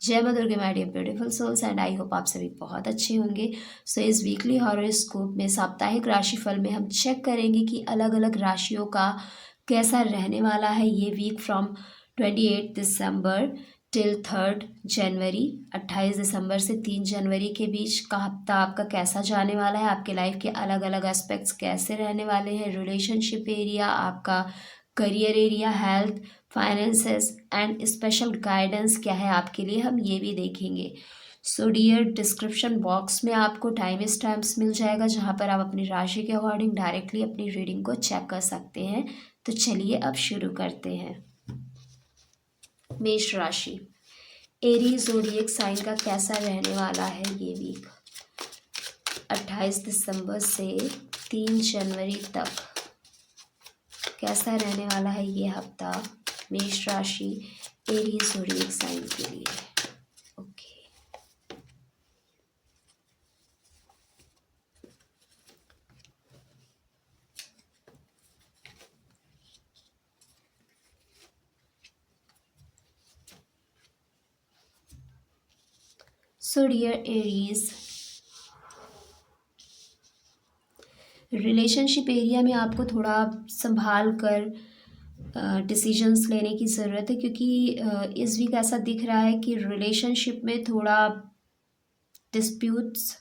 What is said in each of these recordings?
जय माँ Durge my dear beautiful souls and I hope आप सभी बहुत अच्छे होंगे। सो इस वीकली हॉरोस्कोप में साप्ताहिक राशिफल में हम चेक करेंगे कि अलग अलग राशियों का कैसा रहने वाला है ये वीक फ्रॉम 28 दिसंबर टिल 3 जनवरी। 28 दिसंबर से 3 जनवरी के बीच का हफ्ता आपका कैसा जाने वाला है, आपके लाइफ के अलग अलग एस्पेक्ट्स कैसे रहने वाले हैं, रिलेशनशिप एरिया, आपका career area, health, finances and special guidance क्या है आपके लिए, हम ये भी देखेंगे। सो डियर, डिस्क्रिप्शन बॉक्स में आपको टाइम स्टैम्प्स मिल जाएगा जहाँ पर आप अपनी राशि के अकॉर्डिंग डायरेक्टली अपनी रीडिंग को चेक कर सकते हैं। तो चलिए अब शुरू करते हैं। मेष राशि, एरीज ज़ोडिएक साइन का कैसा रहने वाला है ये वीक 28 दिसंबर से 3 जनवरी तक कैसा रहने वाला है ये हफ्ता मेष राशि एरीज ज़ोडिएक साइन के लिए। Okay, so dear Aries, relationship area में आपको थोड़ा संभाल कर डिसीजंस लेने की ज़रूरत है, क्योंकि इस वीक ऐसा दिख रहा है कि रिलेशनशिप में थोड़ा डिस्प्यूट्स,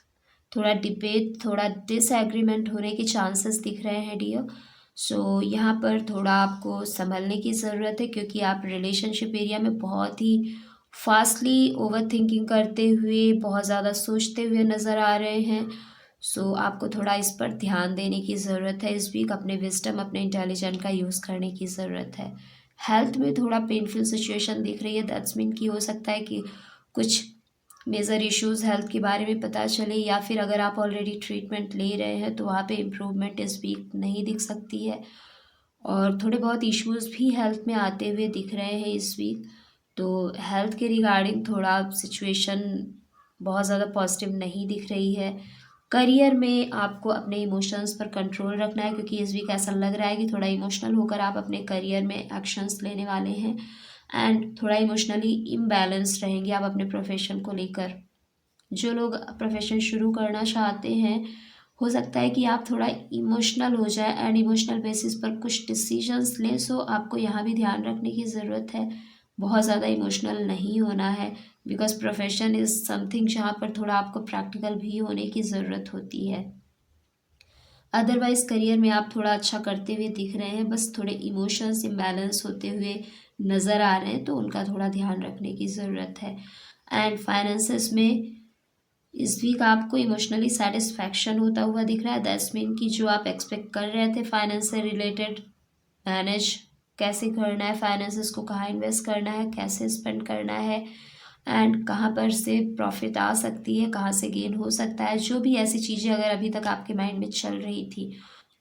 थोड़ा डिबेट, थोड़ा डिसएग्रीमेंट होने के चांसेस दिख रहे हैं डियर। सो यहाँ पर थोड़ा आपको संभलने की ज़रूरत है, क्योंकि आप रिलेशनशिप एरिया में बहुत ही फास्टली ओवर थिंकिंग करते हुए, बहुत ज़्यादा सोचते हुए नज़र आ रहे हैं। सो आपको थोड़ा इस पर ध्यान देने की ज़रूरत है इस वीक, अपने विजडम, अपने इंटेलिजेंट का यूज़ करने की ज़रूरत है। हेल्थ में थोड़ा पेनफुल सिचुएशन दिख रही है, दैट्स मीन कि हो सकता है कि कुछ मेजर इश्यूज हेल्थ के बारे में पता चले, या फिर अगर आप ऑलरेडी ट्रीटमेंट ले रहे हैं तो वहाँ पे इम्प्रूवमेंट इस वीक नहीं दिख सकती है। और थोड़े बहुत इश्यूज भी हेल्थ में आते हुए दिख रहे हैं इस वीक। तो हेल्थ के रिगार्डिंग थोड़ा सिचुएशन बहुत ज़्यादा पॉजिटिव नहीं दिख रही है। करियर में आपको अपने इमोशंस पर कंट्रोल रखना है, क्योंकि इस वीक ऐसा लग रहा है कि थोड़ा इमोशनल होकर आप अपने करियर में एक्शंस लेने वाले हैं एंड थोड़ा इमोशनली इम्बैलेंस रहेंगे आप अपने प्रोफेशन को लेकर। जो लोग प्रोफेशन शुरू करना चाहते हैं, हो सकता है कि आप थोड़ा इमोशनल हो जाए एंड इमोशनल बेसिस पर कुछ डिसीजंस लें। सो आपको यहाँ भी ध्यान रखने की ज़रूरत है, बहुत ज़्यादा इमोशनल नहीं होना है, बिकॉज प्रोफेशन इज़ समथिंग जहाँ पर थोड़ा आपको प्रैक्टिकल भी होने की ज़रूरत होती है। अदरवाइज करियर में आप थोड़ा अच्छा करते हुए दिख रहे हैं, बस थोड़े इमोशंस इम्बैलेंस होते हुए नज़र आ रहे हैं, तो उनका थोड़ा ध्यान रखने की ज़रूरत है। एंड फाइनेंसेस में इस वीक आपको इमोशनली सेटिस्फैक्शन होता हुआ दिख रहा है, दैट्स मीन कि जो आप एक्सपेक्ट कर रहे थे फाइनेंस से रिलेटेड, मैनेज कैसे करना है, फाइनेंसेस को कहाँ इन्वेस्ट करना है, कैसे स्पेंड करना है एंड कहाँ पर से प्रॉफिट आ सकती है, कहाँ से गेन हो सकता है, जो भी ऐसी चीज़ें अगर अभी तक आपके माइंड में चल रही थी,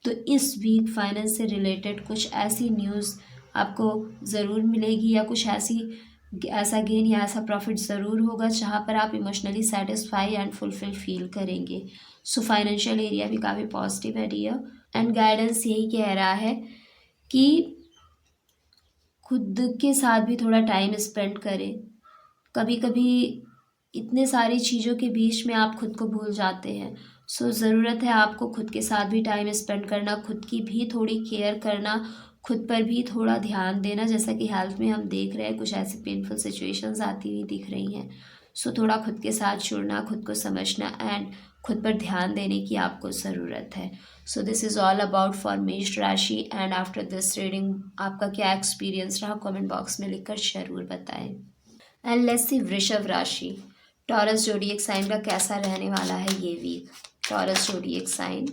तो इस वीक फाइनेंस से रिलेटेड कुछ ऐसी न्यूज़ आपको ज़रूर मिलेगी, या कुछ ऐसा गेन या ऐसा प्रॉफिट ज़रूर होगा जहाँ पर आप emotionally satisfy and fulfil feel करेंगे। सो फाइनेंशियल एरिया भी काफ़ी पॉजिटिव है डियर। एंड गाइडेंस यही कह रहा है कि खुद के साथ भी थोड़ा टाइम स्पेंड करें। कभी कभी इतने सारी चीज़ों के बीच में आप खुद को भूल जाते हैं। सो ज़रूरत है आपको खुद के साथ भी टाइम स्पेंड करना, खुद की भी थोड़ी केयर करना, खुद पर भी थोड़ा ध्यान देना। जैसा कि हेल्थ में हम देख रहे हैं कुछ ऐसी पेनफुल सिचुएशंस आती हुई दिख रही हैं। सो थोड़ा खुद के साथ जुड़ना, खुद को समझना एंड खुद पर ध्यान देने की आपको ज़रूरत है। So this is all about for मेष राशि। एंड आफ्टर दिस रीडिंग आपका क्या एक्सपीरियंस रहा, कमेंट बॉक्स में लिखकर ज़रूर बताएं। एंड लेट्स सी वृषभ राशि, टॉरस ज़ोडिएक साइन का कैसा रहने वाला है ये वीक। टॉरस ज़ोडिएक साइन,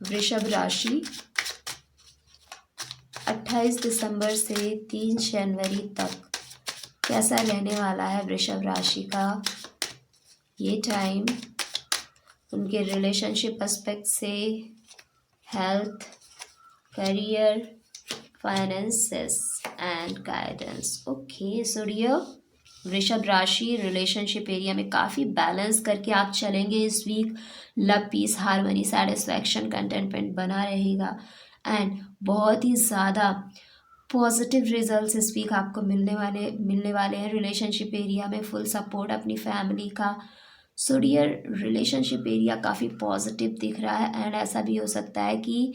वृषभ राशि 28 दिसंबर से 3 जनवरी तक कैसा रहने वाला है वृषभ राशि का ये टाइम, उनके रिलेशनशिप एस्पेक्ट से, health, career, finances and guidance. Okay, so dear, वृषभ राशि रिलेशनशिप एरिया में काफ़ी बैलेंस करके आप चलेंगे इस week. Love, peace, harmony, satisfaction, contentment बना रहेगा एंड बहुत ही ज़्यादा पॉजिटिव रिजल्ट्स इस वीक आपको मिलने वाले हैं रिलेशनशिप एरिया में। फुल सपोर्ट अपनी फैमिली का। सो डियर, रिलेशनशिप एरिया काफ़ी पॉजिटिव दिख रहा है एंड ऐसा भी हो सकता है कि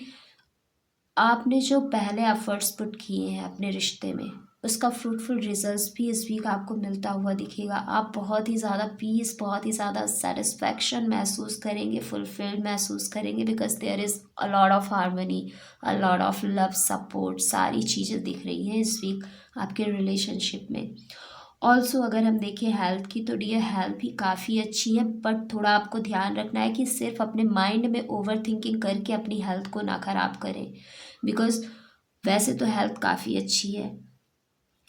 आपने जो पहले एफर्ट्स पुट किए हैं अपने रिश्ते में, उसका फ्रूटफुल रिजल्ट्स भी इस वीक आपको मिलता हुआ दिखेगा। आप बहुत ही ज़्यादा पीस, बहुत ही ज़्यादा सेटिस्फैक्शन महसूस करेंगे, फुलफिल्ड महसूस करेंगे, because there is a lot of harmony, a lot of love, support, सारी चीज़ें दिख रही हैं इस वीक आपके रिलेशनशिप में। ऑल्सो अगर हम देखें हेल्थ की, तो डियर हेल्थ भी काफ़ी अच्छी है, बट थोड़ा आपको ध्यान रखना है कि सिर्फ अपने माइंड में ओवर थिंकिंग करके अपनी हेल्थ को ना ख़राब करें, बिकॉज वैसे तो हेल्थ काफ़ी अच्छी है,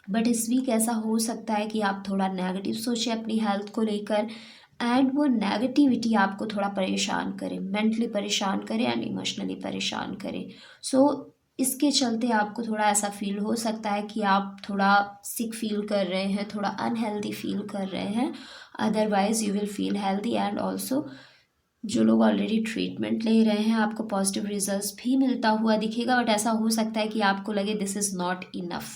बट इस वीक ऐसा हो सकता है कि आप थोड़ा नेगेटिव सोचें अपनी हेल्थ को लेकर एंड वो नेगेटिविटी आपको थोड़ा परेशान करे, मेंटली परेशान करे एंड इमोशनली परेशान करे। सो इसके चलते आपको थोड़ा ऐसा फील हो सकता है कि आप थोड़ा सिक फील कर रहे हैं, थोड़ा अनहेल्दी फील कर रहे हैं। Otherwise you will feel healthy and also जो लोग ऑलरेडी ट्रीटमेंट ले रहे हैं, आपको पॉजिटिव रिजल्ट्स भी मिलता हुआ दिखेगा, बट ऐसा हो सकता है कि आपको लगे दिस इज़ नॉट इनफ,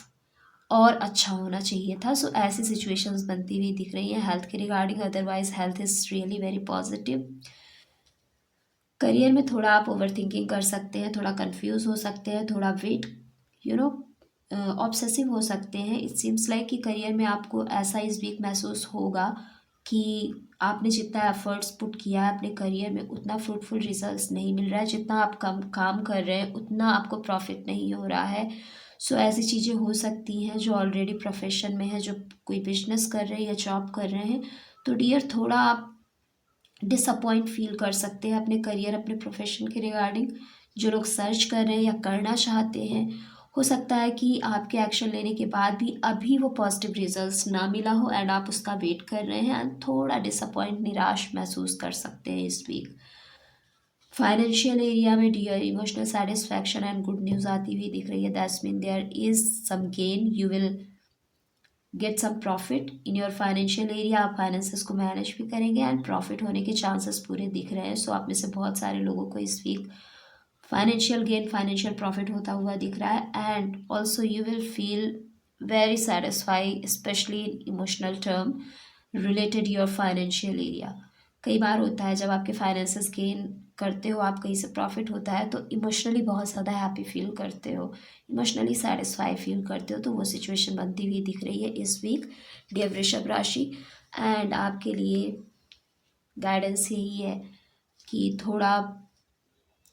और अच्छा होना चाहिए था। सो ऐसी सिचुएशंस बनती हुई दिख रही हैं हेल्थ के regarding. Otherwise health is really very positive. Career में थोड़ा आप ओवर थिंकिंग कर सकते हैं, थोड़ा कंफ्यूज हो सकते हैं, थोड़ा वेट यू नो ऑब्सेसिव हो सकते हैं। इट सीम्स लाइक कि करियर में आपको ऐसा इस वीक महसूस होगा कि आपने जितना एफर्ट्स पुट किया है अपने करियर में, उतना फ्रूटफुल रिजल्ट्स नहीं मिल रहा है। जितना आप कम काम कर रहे हैं, उतना आपको प्रॉफिट नहीं हो रहा है। सो ऐसी चीज़ें हो सकती हैं जो ऑलरेडी प्रोफेशन में है, जो कोई बिजनेस कर रहे हैं या जॉब कर रहे हैं, तो डियर थोड़ा आप डिसअपॉइंट फील कर सकते हैं अपने करियर, अपने प्रोफेशन के रिगार्डिंग। जो लोग सर्च कर रहे हैं या करना चाहते हैं, हो सकता है कि आपके एक्शन लेने के बाद भी अभी वो पॉजिटिव रिजल्ट्स ना मिला हो एंड आप उसका वेट कर रहे हैं एंड थोड़ा डिसअपॉइंट, निराश महसूस कर सकते हैं इस वीक। फाइनेंशियल एरिया में dear emotional satisfaction and good news आती हुई दिख रही है। That's mean there is some gain, you will get some profit in your financial area. आप फाइनेंसेस को मैनेज भी करेंगे एंड प्रॉफिट होने के चांसेस पूरे दिख रहे हैं। सो आप में से बहुत सारे लोगों को इस week financial gain, financial profit होता हुआ दिख रहा है and also you will feel very satisfy, specially in emotional term related your financial area. कई बार होता है जब आपके फाइनेंसेस गेन करते हो, आप कहीं से प्रॉफिट होता है, तो इमोशनली बहुत ज़्यादा हैप्पी फील करते हो, इमोशनली सेटिस्फाई फील करते हो। तो वो सिचुएशन बनती हुई दिख रही है इस वीक डियर वृषभ राशि। एंड आपके लिए गाइडेंस यही है कि थोड़ा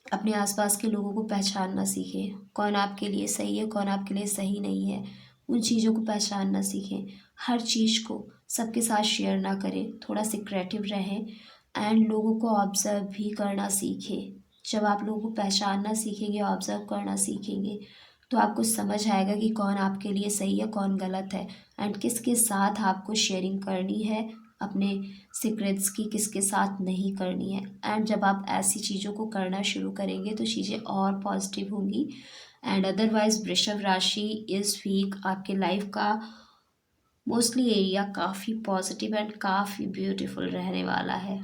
अपने आसपास के लोगों को पहचानना सीखें, कौन आपके लिए सही है, कौन आपके लिए सही नहीं है। उन चीज़ों को पहचानना सीखें, हर चीज़ को सबके साथ शेयर ना करें, थोड़ा सिक्रेटिव रहें एंड लोगों को ऑब्ज़र्व भी करना सीखें। जब आप लोगों को पहचानना सीखेंगे, ऑब्ज़र्व करना सीखेंगे, तो आपको समझ आएगा कि कौन आपके लिए सही है, कौन गलत है एंड किसके साथ आपको शेयरिंग करनी है अपने सीक्रेट्स की, किसके साथ नहीं करनी है। एंड जब आप ऐसी चीज़ों को करना शुरू करेंगे तो चीज़ें और पॉजिटिव होंगी। एंड अदरवाइज वृषभ राशि इस वीक आपके लाइफ का मोस्टली एरिया काफ़ी पॉजिटिव एंड काफ़ी ब्यूटीफुल रहने वाला है।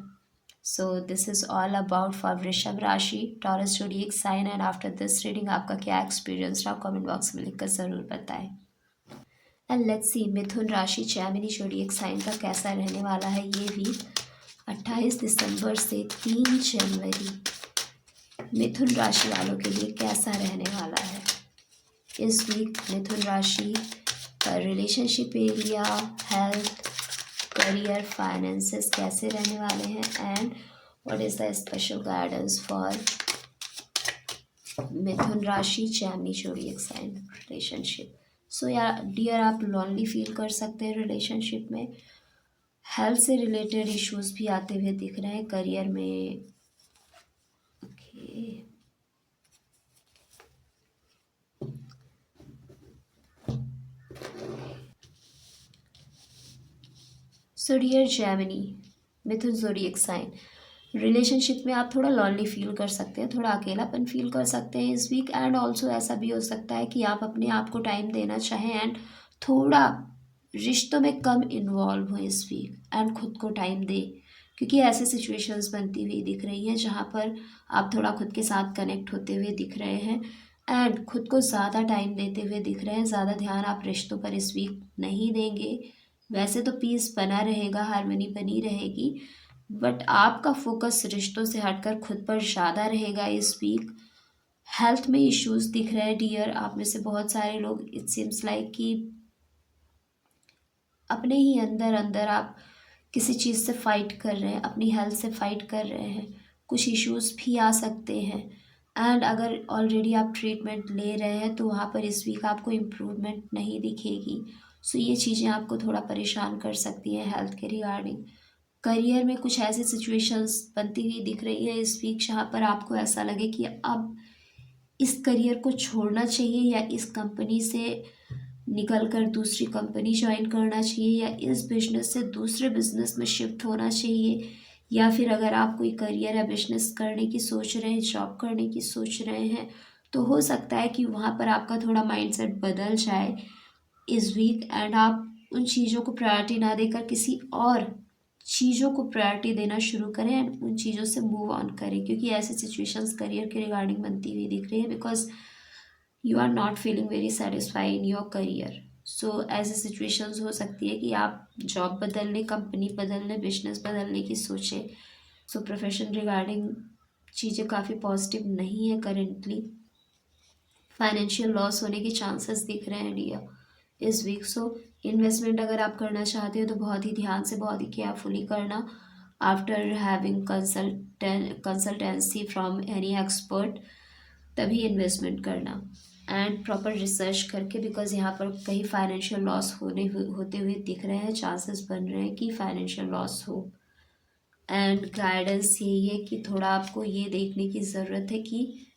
So this is all about for Vrishabh rashi, Taurus zodiac sign. And after this reading आपका क्या एक्सपीरियंस रहा, कमेंट बॉक्स में लिखकर ज़रूर बताएं। एंड लेट्स सी मिथुन राशि जैमिनी ज़ोडिएक साइन का कैसा रहने वाला है ये वीक 28 दिसंबर से 3 जनवरी। मिथुन राशि वालों के लिए कैसा रहने वाला है इस वीक मिथुन राशि का relationship area, health, career, finances कैसे रहने वाले हैं and what is the special guidance for Mithun राशि Gemini zodiac sign relationship. So यार डियर, आप लॉनली फील कर सकते हैं रिलेशनशिप में। हेल्थ से रिलेटेड इश्यूज भी आते हुए दिख रहे हैं करियर में। ओके, सो डियर जैमिनी मिथुन ज़ोडिएक साइन, रिलेशनशिप में आप थोड़ा लॉनली फील कर सकते हैं, थोड़ा अकेलापन फील कर सकते हैं इस वीक। एंड ऑल्सो ऐसा भी हो सकता है कि आप अपने आप को टाइम देना चाहें एंड थोड़ा रिश्तों में कम इन्वॉल्व हो इस वीक एंड खुद को टाइम दें, क्योंकि ऐसे सिचुएशंस बनती हुई दिख रही हैं जहाँ पर आप थोड़ा खुद के साथ कनेक्ट होते हुए दिख रहे हैं एंड खुद को ज़्यादा टाइम देते हुए दिख रहे हैं। ज़्यादा ध्यान आप रिश्तों पर इस वीक नहीं देंगे। वैसे तो पीस बना रहेगा, हार्मनी बनी रहेगी, बट आपका फोकस रिश्तों से हटकर खुद पर ज़्यादा रहेगा इस वीक। हेल्थ में इश्यूज दिख रहे हैं डियर। आप में से बहुत सारे लोग, इट सीम्स लाइक कि अपने ही अंदर अंदर आप किसी चीज़ से फाइट कर रहे हैं, अपनी हेल्थ से फाइट कर रहे हैं। कुछ इश्यूज भी आ सकते हैं। एंड अगर ऑलरेडी आप ट्रीटमेंट ले रहे हैं तो वहाँ पर इस वीक आपको इम्प्रूवमेंट नहीं दिखेगी। सो ये चीज़ें आपको थोड़ा परेशान कर सकती हैं हेल्थ के रिगार्डिंग। करियर में कुछ ऐसी सिचुएशंस बनती हुई दिख रही है इस वीक जहाँ पर आपको ऐसा लगे कि अब इस करियर को छोड़ना चाहिए या इस कंपनी से निकल कर दूसरी कंपनी ज्वाइन करना चाहिए या इस बिज़नेस से दूसरे बिज़नेस में शिफ्ट होना चाहिए। या फिर अगर आप कोई करियर या बिज़नेस करने की सोच रहे हैं, जॉब करने की सोच रहे हैं, तो हो सकता है कि वहाँ पर आपका थोड़ा माइंडसेट बदल जाए इस वीक एंड आप उन चीज़ों को प्रायोरिटी ना देकर किसी और चीज़ों को प्रायोरिटी देना शुरू करें एंड उन चीज़ों से मूव ऑन करें। क्योंकि ऐसी सिचुएशंस करियर के रिगार्डिंग बनती हुई दिख रही है because you are not feeling very satisfy in your career. So ऐसी सिचुएशंस हो सकती है कि आप जॉब बदलने, कंपनी बदलने, बिजनेस बदलने की सोचें। सो प्रोफेशन रिगार्डिंग चीज़ें काफ़ी पॉजिटिव नहीं है करेंटली। फाइनेंशियल लॉस होने के चांसेस दिख रहे हैं डियर इस वीक। सो इन्वेस्टमेंट अगर आप करना चाहते हो तो बहुत ही ध्यान से, बहुत ही केयरफुली करना। After having consultancy from any expert तभी इन्वेस्टमेंट करना एंड प्रॉपर रिसर्च करके, बिकॉज यहाँ पर कहीं फाइनेंशियल लॉस होते हुए दिख रहे हैं। चांसेस बन रहे हैं कि फाइनेंशियल लॉस हो। एंड गाइडेंस यही है कि थोड़ा आपको ये देखने की ज़रूरत है कि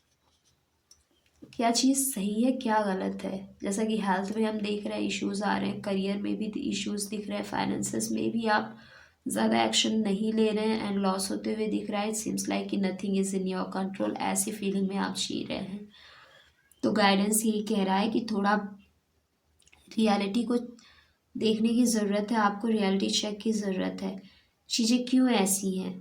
क्या चीज़ सही है, क्या गलत है। जैसा कि हेल्थ में हम देख रहे हैं इश्यूज आ रहे हैं, करियर में भी इश्यूज दिख रहे हैं, फाइनेंसेस में भी आप ज़्यादा एक्शन नहीं ले रहे हैं एंड लॉस होते हुए दिख रहा है। इट सीम्स लाइक कि nothing is in your control, ऐसी फीलिंग में आप जी रहे हैं। तो गाइडेंस यही कह रहा है कि थोड़ा रियलिटी को देखने की ज़रूरत है, आपको रियलिटी चेक की ज़रूरत है। चीज़ें क्यों ऐसी हैं,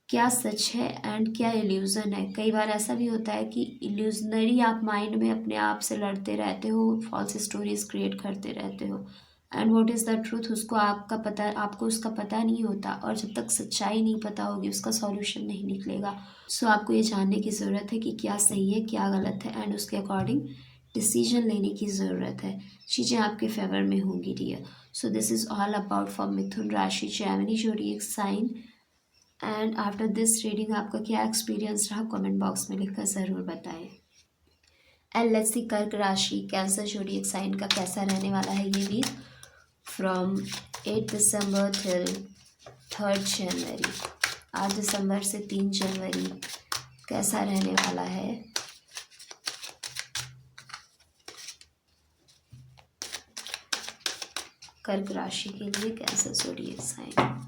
क्या सच है एंड क्या इल्यूज़न है। कई बार ऐसा भी होता है कि इल्यूजनरी आप माइंड में अपने आप से लड़ते रहते हो, फॉल्स स्टोरीज क्रिएट करते रहते हो and what is the truth उसको आपको उसका पता नहीं होता। और जब तक सच्चाई नहीं पता होगी उसका सॉल्यूशन नहीं निकलेगा। सो आपको ये जानने की ज़रूरत है कि क्या सही है, क्या गलत है एंड उसके अकॉर्डिंग डिसीजन लेने की ज़रूरत है। चीज़ें आपके फेवर में होंगी dear. So this is all about for Mithun राशि, Gemini zodiac sign. And after this reading आपका क्या एक्सपीरियंस रहा कमेंट बॉक्स में लिखकर ज़रूर बताएं। एंड लेट्स सी कर्क राशि, कैंसर ज़ोडिएक साइन का कैसा रहने वाला है ये वीक फ्रॉम 8 दिसंबर टिल 3 जनवरी। 8 दिसंबर से 3 जनवरी कैसा रहने वाला है। कर्क राशि के लिए cancer zodiac sign.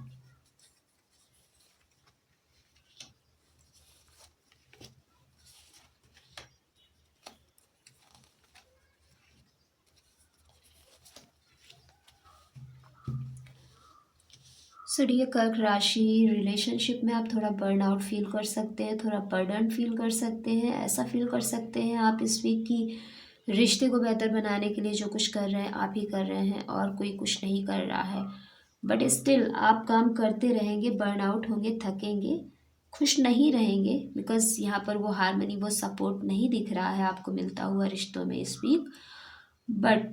So dear Kark rashi, relationship में आप थोड़ा बर्नआउट फील कर सकते हैं, थोड़ा बर्डन फील कर सकते हैं। ऐसा फील कर सकते हैं आप इस वीक की रिश्ते को बेहतर बनाने के लिए जो कुछ कर रहे हैं आप ही कर रहे हैं और कोई कुछ नहीं कर रहा है। बट स्टिल आप काम करते रहेंगे, बर्नआउट होंगे, थकेंगे, खुश नहीं रहेंगे बिकॉज यहाँ पर वो हारमनी, वो सपोर्ट नहीं दिख रहा है आपको मिलता हुआ रिश्तों में इस वीक। बट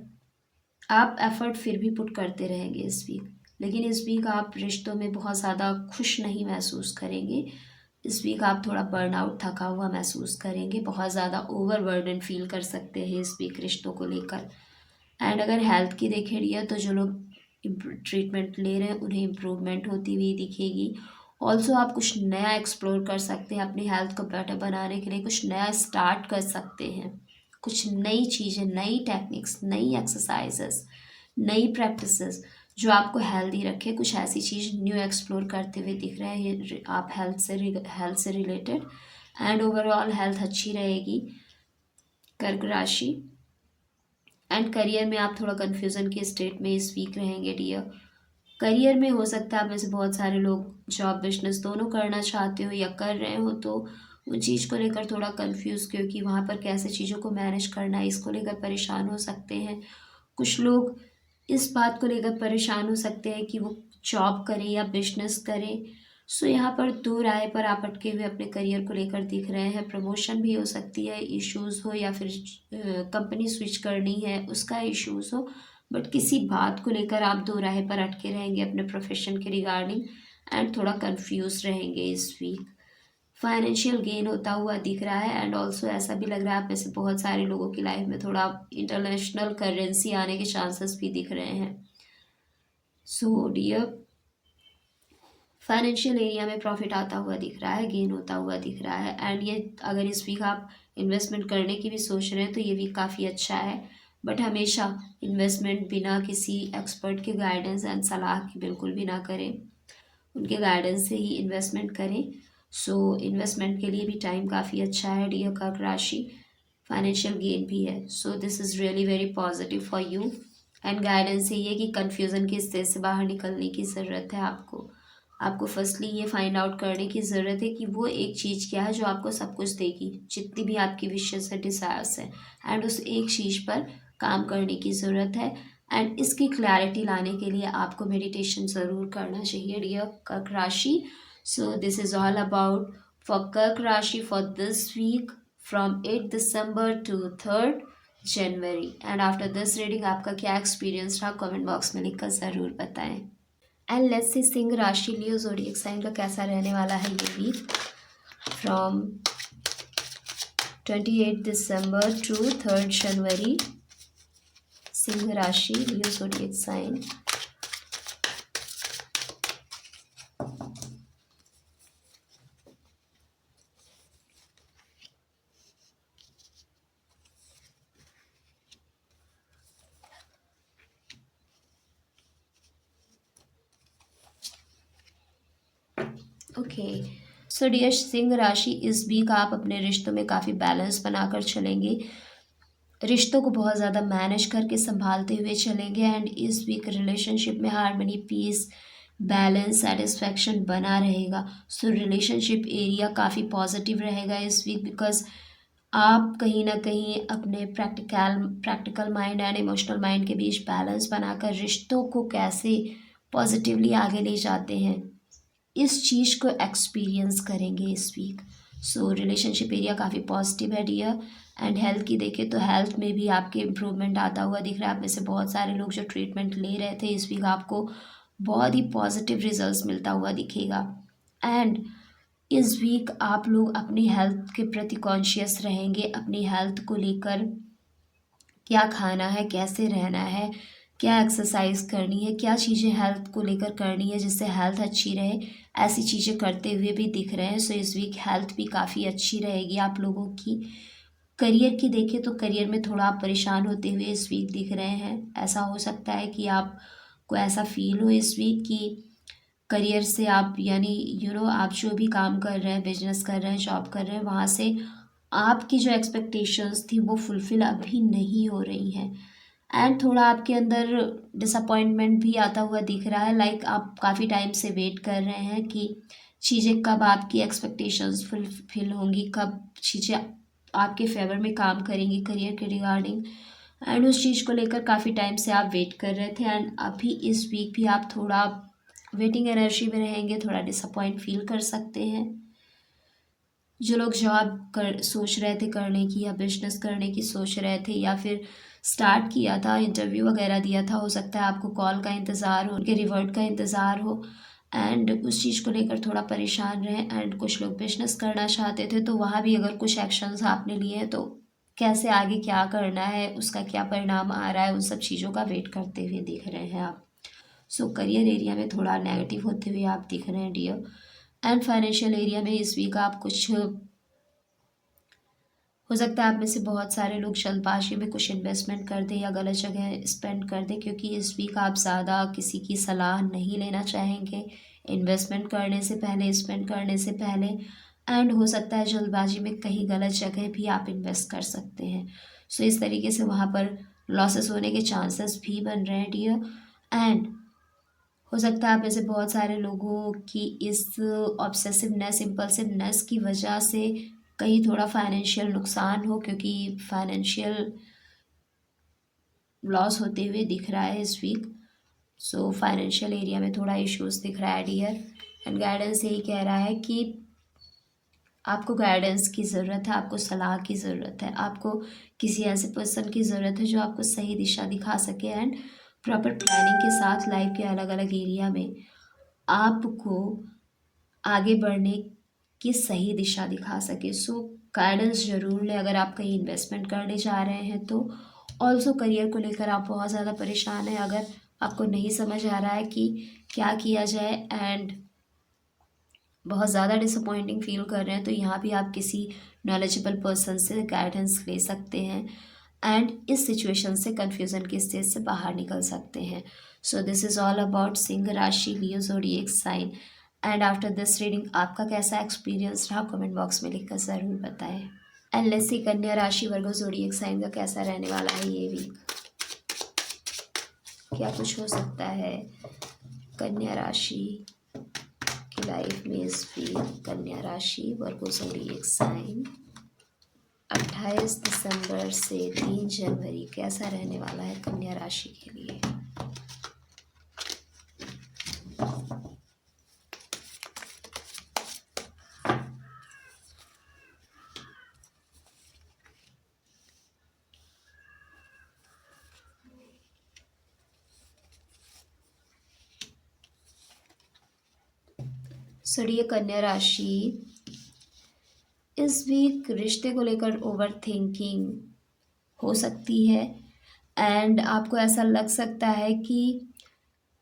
आप एफर्ट फिर भी पुट करते रहेंगे इस वीक। लेकिन इस वीक आप रिश्तों में बहुत ज़्यादा खुश नहीं महसूस करेंगे। इस वीक आप थोड़ा बर्नआउट, थका हुआ महसूस करेंगे, बहुत ज़्यादा ओवरबर्डन फील कर सकते हैं इस वीक रिश्तों को लेकर। एंड अगर हेल्थ की देखें डियर तो जो लोग ट्रीटमेंट ले रहे हैं उन्हें इम्प्रूवमेंट होती हुई दिखेगी। ऑल्सो आप कुछ नया एक्सप्लोर कर सकते हैं अपनी हेल्थ को बेटर बनाने के लिए, कुछ नया स्टार्ट कर सकते हैं। कुछ नई चीज़ें, नई टेक्निक्स, नई एक्सरसाइजेस, नई प्रैक्टिसेस जो आपको हेल्दी रखे, कुछ ऐसी चीज़ न्यू एक्सप्लोर करते हुए दिख रहे हैं आप हेल्थ से रिलेटेड। एंड ओवरऑल हेल्थ अच्छी रहेगी कर्क राशि। एंड करियर में आप थोड़ा कन्फ्यूज़न के स्टेट में इस वीक रहेंगे डियर। करियर में हो सकता है आप में से बहुत सारे लोग जॉब बिजनेस दोनों करना चाहते हो या कर रहे हो, तो उन चीज़ को लेकर थोड़ा कंफ्यूज, क्योंकि वहाँ पर कैसे चीज़ों को मैनेज करना है इसको लेकर परेशान हो सकते हैं। कुछ लोग इस बात को लेकर परेशान हो सकते हैं कि वो जॉब करें या बिजनेस करें। सो यहाँ पर दो राय पर आप अटके हुए अपने करियर को लेकर दिख रहे हैं। प्रमोशन भी हो सकती है, इश्यूज़ हो, या फिर कंपनी स्विच करनी है उसका इश्यूज़ हो। बट किसी बात को लेकर आप दो राह पर अटके रहेंगे अपने प्रोफेशन के रिगार्डिंग, एंड थोड़ा कंफ्यूज रहेंगे इस वीक। फाइनेंशियल गेन होता हुआ दिख रहा है, एंड ऑल्सो ऐसा भी लग रहा है आप में से बहुत सारे लोगों की लाइफ में थोड़ा इंटरनेशनल करेंसी आने के चांसेस भी दिख रहे हैं। सो डियर, फाइनेंशियल एरिया में प्रॉफिट आता हुआ दिख रहा है, गेन होता हुआ दिख रहा है। एंड ये अगर इस वीक आप इन्वेस्टमेंट करने की भी सोच रहे हैं तो ये वीक काफ़ी अच्छा है। बट हमेशा इन्वेस्टमेंट बिना किसी एक्सपर्ट के गाइडेंस एंड सलाह की बिल्कुल भी ना करें, उनके गाइडेंस से ही इन्वेस्टमेंट करें। सो इन्वेस्टमेंट के लिए भी टाइम काफ़ी अच्छा है डियर कर्क राशि। फाइनेंशियल गेन भी है, so this is really very positive for you. And guidance यही है कि कन्फ्यूज़न की स्टेज से बाहर निकलने की ज़रूरत है आपको। आपको फर्स्टली ये फाइंड आउट करने की ज़रूरत है कि वो एक चीज़ क्या है जो आपको सब कुछ देगी, जितनी भी आपकी विशेस है, डिज़ायर्स है, एंड उस एक चीज़ पर काम करने की ज़रूरत है। एंड इसकी क्लैरिटी लाने के लिए आपको मेडिटेशन ज़रूर करना चाहिए dear Kark rashi. So this is all about for Kark rashi for this week from 8 December to 3 January. And after this reading आपका क्या एक्सपीरियंस रहा कमेंट बॉक्स में लिखकर ज़रूर बताएं। एंड लेट्स सी सिंह राशि लियो ज़ोडिएक साइन का कैसा रहने वाला है ये week from 28 December to 3 January. Singh राशि Leo zodiac sign. Okay, so dear Singh राशि, इस वीक आप अपने रिश्तों में काफ़ी बैलेंस बनाकर चलेंगे, रिश्तों को बहुत ज़्यादा मैनेज करके संभालते हुए चलेंगे। एंड इस वीक रिलेशनशिप में हार्मनी, पीस, बैलेंस, सेटिस्फैक्शन बना रहेगा। सो रिलेशनशिप एरिया काफ़ी पॉजिटिव रहेगा इस वीक, बिकॉज आप कहीं ना कहीं अपने practical mind and emotional mind के बीच बैलेंस बनाकर रिश्तों को कैसे पॉजिटिवली आगे ले जाते हैं इस चीज़ को एक्सपीरियंस करेंगे इस वीक। सो रिलेशनशिप एरिया काफ़ी पॉजिटिव है डियर। एंड हेल्थ की देखें तो हेल्थ में भी आपके इम्प्रूवमेंट आता हुआ दिख रहा है। आप में से बहुत सारे लोग जो ट्रीटमेंट ले रहे थे इस वीक आपको बहुत ही पॉजिटिव रिजल्ट्स मिलता हुआ दिखेगा। एंड इस वीक आप लोग अपनी हेल्थ के प्रति कॉन्शियस रहेंगे, अपनी हेल्थ को लेकर क्या खाना है, कैसे रहना है, क्या एक्सरसाइज करनी है, क्या चीज़ें हेल्थ को लेकर करनी है जिससे हेल्थ अच्छी रहे, ऐसी चीज़ें करते हुए भी दिख रहे हैं। सो इस वीक हेल्थ भी काफ़ी अच्छी रहेगी आप लोगों की। करियर की देखें तो करियर में थोड़ा आप परेशान होते हुए इस वीक दिख रहे हैं। ऐसा हो सकता है कि आपको ऐसा फील हो इस वीक कि करियर से आप यानी आप जो भी काम कर रहे हैं, बिजनेस कर रहे हैं, जॉब कर रहे हैं, वहाँ से आपकी जो एक्सपेक्टेशंस थी वो फुलफ़िल अभी नहीं हो रही हैं। एंड थोड़ा आपके अंदर डिसअपॉइंटमेंट भी आता हुआ दिख रहा है। लाइक आप काफ़ी टाइम से वेट कर रहे हैं कि चीज़ें कब आपकी एक्सपेक्टेशंस फुलफिल होंगी, कब चीज़ें आपके फेवर में काम करेंगी करियर के रिगार्डिंग। एंड उस चीज़ को लेकर काफ़ी टाइम से आप वेट कर रहे थे। एंड अभी इस वीक भी आप थोड़ा वेटिंग एनर्जी में रहेंगे, थोड़ा डिसअपॉइंट फील कर सकते हैं। जो लोग जॉब कर सोच रहे थे करने की, या बिजनेस करने की सोच रहे थे, या फिर स्टार्ट किया था, इंटरव्यू वगैरह दिया था, हो सकता है आपको कॉल का इंतज़ार हो, उनके रिवर्ट का इंतज़ार हो। एंड उस चीज़ को लेकर थोड़ा परेशान रहें। एंड कुछ लोग बिजनेस करना चाहते थे तो वहाँ भी अगर कुछ एक्शंस आपने लिए हैं तो कैसे आगे क्या करना है, उसका क्या परिणाम आ रहा है, उन सब चीज़ों का वेट करते हुए दिख रहे हैं आप। सो करियर एरिया में थोड़ा नेगेटिव होते हुए आप दिख रहे हैं डियर। एंड फाइनेंशियल एरिया में इस वीक आप कुछ हो सकता है आप में से बहुत सारे लोग जल्दबाजी में कुछ इन्वेस्टमेंट कर दें या गलत जगह स्पेंड कर दें, क्योंकि इस वीक आप ज़्यादा किसी की सलाह नहीं लेना चाहेंगे इन्वेस्टमेंट करने से पहले, स्पेंड करने से पहले। एंड हो सकता है जल्दबाजी में कहीं गलत जगह भी आप इन्वेस्ट कर सकते हैं। सो इस तरीके से वहाँ पर लॉसेस होने के चांसेस भी बन रहे हैं डियर। एंड हो सकता है आप में से बहुत सारे लोगों की इस ऑब्सेसिवनेस, इम्पल्सिवनेस की वजह से कहीं थोड़ा फाइनेंशियल नुकसान हो, क्योंकि फाइनेंशियल लॉस होते हुए दिख रहा है इस वीक। सो फाइनेंशियल एरिया में थोड़ा इश्यूज दिख रहा है डियर। एंड गाइडेंस यही कह रहा है कि आपको गाइडेंस की ज़रूरत है, आपको सलाह की ज़रूरत है, आपको किसी ऐसे पर्सन की ज़रूरत है जो आपको सही दिशा दिखा सके एंड प्रॉपर प्लानिंग के साथ लाइफ के अलग अलग एरिया में आपको आगे बढ़ने की सही दिशा दिखा सके। सो गाइडेंस ज़रूर लें अगर आप कहीं इन्वेस्टमेंट करने जा रहे हैं तो। ऑल्सो करियर को लेकर आप बहुत ज़्यादा परेशान हैं, अगर आपको नहीं समझ आ रहा है कि क्या किया जाए एंड बहुत ज़्यादा डिसअपॉइंटिंग फील कर रहे हैं, तो यहाँ भी आप किसी नॉलेजेबल पर्सन से गाइडेंस ले सकते हैं एंड इस सिचुएशन से कन्फ्यूज़न की स्टेज से बाहर निकल सकते हैं। So this is all about Singh राशि, Leo zodiac sign. And after this reading आपका कैसा एक्सपीरियंस रहा कमेंट बॉक्स में लिखकर ज़रूर बताएं। एंड लेट्स सी कन्या राशि वर्गो ज़ोडिएक साइन का कैसा रहने वाला है ये वीक, क्या कुछ हो सकता है कन्या राशि की लाइफ में इस वीक। कन्या राशि वर्गो ज़ोडिएक साइन 28 दिसंबर से 3 जनवरी कैसा रहने वाला है कन्या राशि के लिए। सड़िए कन्या राशि इस वीक रिश्ते को लेकर ओवर थिंकिंग हो सकती है एंड आपको ऐसा लग सकता है कि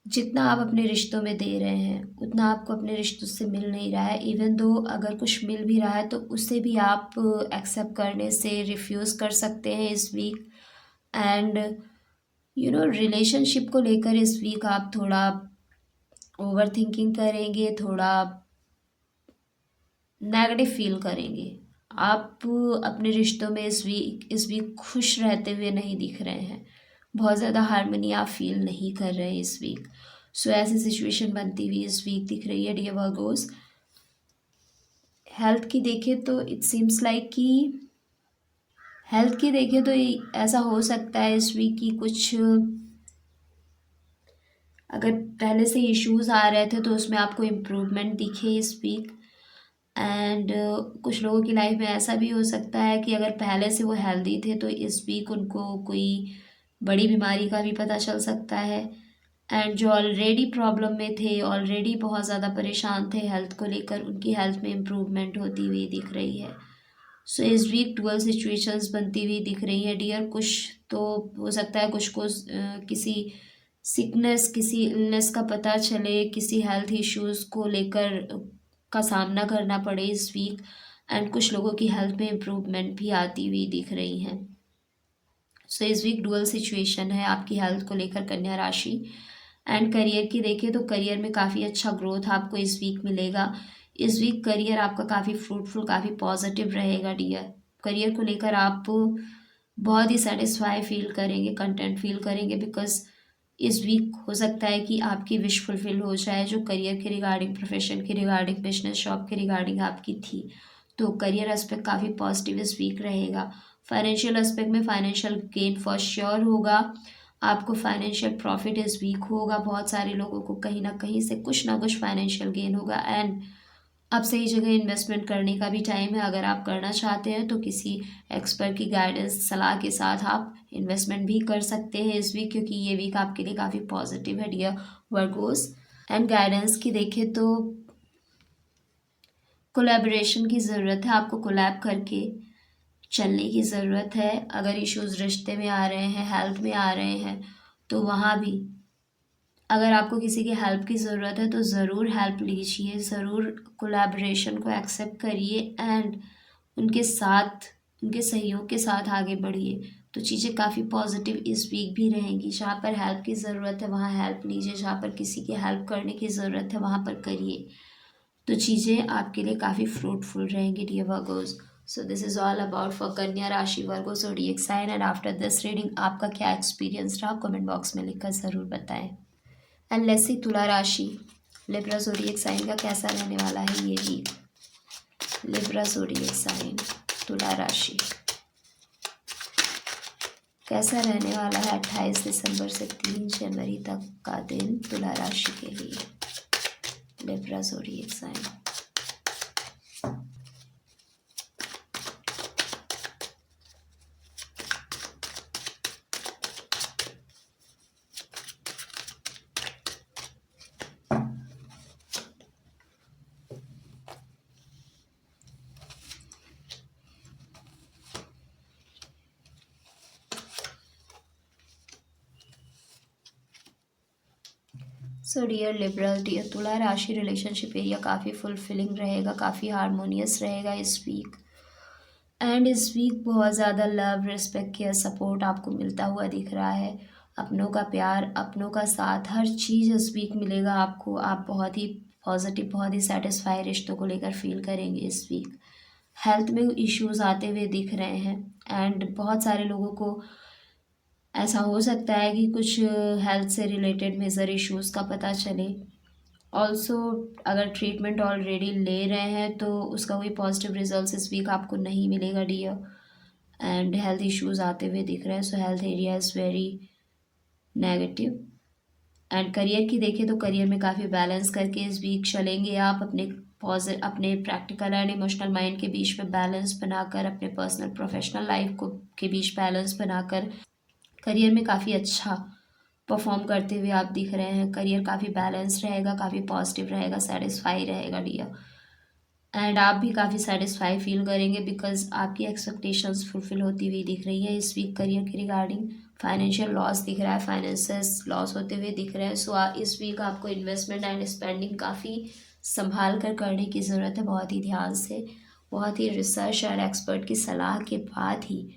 जितना आप अपने रिश्तों में दे रहे हैं उतना आपको अपने रिश्तों से मिल नहीं रहा है। इवन दो अगर कुछ मिल भी रहा है तो उसे भी आप एक्सेप्ट करने से रिफ्यूज़ कर सकते हैं इस वीक। एंड रिलेशनशिप को लेकर इस वीक आप थोड़ा ओवर थिंकिंग करेंगे, थोड़ा नेगेटिव फील करेंगे। आप अपने रिश्तों में इस वीक खुश रहते हुए नहीं दिख रहे हैं, बहुत ज़्यादा हार्मनी आप फील नहीं कर रहे हैं इस वीक। सो ऐसी सिचुएशन बनती हुई इस वीक दिख रही है डियर वर्गोस। हेल्थ की देखें तो इट सीम्स लाइक कि हेल्थ की देखें तो ऐसा हो सकता है इस वीक की कुछ अगर पहले से इश्यूज आ रहे थे तो उसमें आपको इम्प्रूवमेंट दिखे इस वीक। एंड कुछ लोगों की लाइफ में ऐसा भी हो सकता है कि अगर पहले से वो हेल्दी थे तो इस वीक उनको कोई बड़ी बीमारी का भी पता चल सकता है। एंड जो ऑलरेडी प्रॉब्लम में थे, ऑलरेडी बहुत ज़्यादा परेशान थे हेल्थ को लेकर, उनकी हेल्थ में इम्प्रूवमेंट होती हुई दिख रही है। सो इस वीक डुअल सिचुएशंस बनती हुई दिख रही है डियर। कुछ तो हो सकता है कुछ को किसी सिकनेस, किसी इलनेस का पता चले, किसी हेल्थ इश्यूज़ को लेकर का सामना करना पड़े इस वीक। एंड कुछ लोगों की हेल्थ में इम्प्रूवमेंट भी आती हुई दिख रही हैं। सो इस वीक डुअल सिचुएशन है आपकी हेल्थ को लेकर कन्या राशि। एंड करियर की देखें तो करियर में काफ़ी अच्छा ग्रोथ आपको इस वीक मिलेगा। इस वीक करियर आपका काफ़ी फ्रूटफुल, काफ़ी पॉजिटिव रहेगा डियर। करियर को लेकर आप बहुत ही सेटिस्फाई फील करेंगे, कंटेंट फील करेंगे, बिकॉज इस वीक हो सकता है कि आपकी विश फुलफिल हो जाए जो करियर के रिगार्डिंग, प्रोफेशन के रिगार्डिंग, बिजनेस शॉप के रिगार्डिंग आपकी थी। तो करियर एस्पेक्ट काफ़ी पॉजिटिव इस वीक रहेगा। फाइनेंशियल एस्पेक्ट में फाइनेंशियल गेन फॉर श्योर होगा, आपको फाइनेंशियल प्रॉफिट इस वीक होगा। बहुत सारे लोगों को कहीं ना कहीं से कुछ ना कुछ फाइनेंशियल गेन होगा। एंड अब सही जगह इन्वेस्टमेंट करने का भी टाइम है। अगर आप करना चाहते हैं तो किसी एक्सपर्ट की गाइडेंस, सलाह के साथ आप इन्वेस्टमेंट भी कर सकते हैं इस वीक, क्योंकि ये वीक आपके लिए काफ़ी पॉजिटिव है डियर वर्गोस। एंड गाइडेंस की देखें तो कोलैबोरेशन की ज़रूरत है, आपको कोलैब करके चलने की ज़रूरत है। अगर इश्यूज़ रिश्ते में आ रहे हैं, हेल्थ में आ रहे हैं, तो वहाँ भी अगर आपको किसी की हेल्प की ज़रूरत है तो ज़रूर हेल्प लीजिए, ज़रूर कोलैबोरेशन को एक्सेप्ट करिए एंड उनके साथ, उनके सहयोग के साथ आगे बढ़िए। तो चीज़ें काफ़ी पॉजिटिव इस वीक भी रहेंगी। जहाँ पर हेल्प की ज़रूरत है वहाँ हेल्प लीजिए, जहाँ पर किसी की हेल्प करने की ज़रूरत है वहाँ पर करिए। तो चीज़ें आपके लिए काफ़ी फ्रूटफुल रहेंगी dear Virgos. So this is all about for Kanya राशि Virgo zodiac sign. And after this reading आपका क्या एक्सपीरियंस रहा कमेंट बॉक्स में लिखकर ज़रूर बताएं। एंड लेट्स सी तुला राशि, लिब्रा ज़ोडिएक साइन का कैसा रहने वाला है ये वीक। लिब्रा ज़ोडिएक साइन, तुला राशि। कैसा रहने वाला है 28 दिसंबर से 3 जनवरी तक का दिन तुला राशि के लिए, Libra zodiac sign. So dear Libra, dear Tula rashi, relationship area काफ़ी फुलफिलिंग रहेगा, काफ़ी हारमोनियस रहेगा इस वीक। एंड इस वीक बहुत ज़्यादा लव, रिस्पेक्ट, केयर, सपोर्ट आपको मिलता हुआ दिख रहा है। अपनों का प्यार, अपनों का साथ, हर चीज़ इस वीक मिलेगा आपको। आप बहुत ही पॉजिटिव, बहुत ही सेटिस्फाई रिश्तों को लेकर फील करेंगे इस वीक। हेल्थ में इश्यूज आते हुए दिख रहे हैं एंड बहुत सारे लोगों को ऐसा हो सकता है कि कुछ हेल्थ से रिलेटेड मेजर इश्यूज़ का पता चले। ऑल्सो अगर ट्रीटमेंट ऑलरेडी ले रहे हैं तो उसका कोई पॉजिटिव रिजल्ट इस वीक आपको नहीं मिलेगा डियर। एंड हेल्थ इश्यूज आते हुए दिख रहे हैं, सो health area is very negative. And career की देखें तो करियर में काफ़ी बैलेंस करके इस वीक चलेंगे आप। अपने प्रैक्टिकल एंड इमोशनल माइंड के बीच में बैलेंस बनाकर, अपने पर्सनल प्रोफेशनल लाइफ को के बीच बैलेंस बनाकर करियर में काफ़ी अच्छा परफॉर्म करते हुए आप दिख रहे हैं। करियर काफ़ी बैलेंस रहेगा, काफ़ी पॉजिटिव रहेगा, सेटिस्फाई रहेगा डियर। एंड आप भी काफ़ी सेटिस्फाई फील करेंगे बिकॉज आपकी एक्सपेक्टेशंस फुलफिल होती हुई दिख रही है इस वीक करियर के रिगार्डिंग। फाइनेंशियल लॉस दिख रहा है, फाइनेंसेस लॉस होते हुए दिख रहे हैं। सो इस वीक आपको इन्वेस्टमेंट एंड स्पेंडिंग काफ़ी संभाल कर करने की ज़रूरत है, बहुत ही ध्यान से, बहुत ही रिसर्च और एक्सपर्ट की सलाह के बाद ही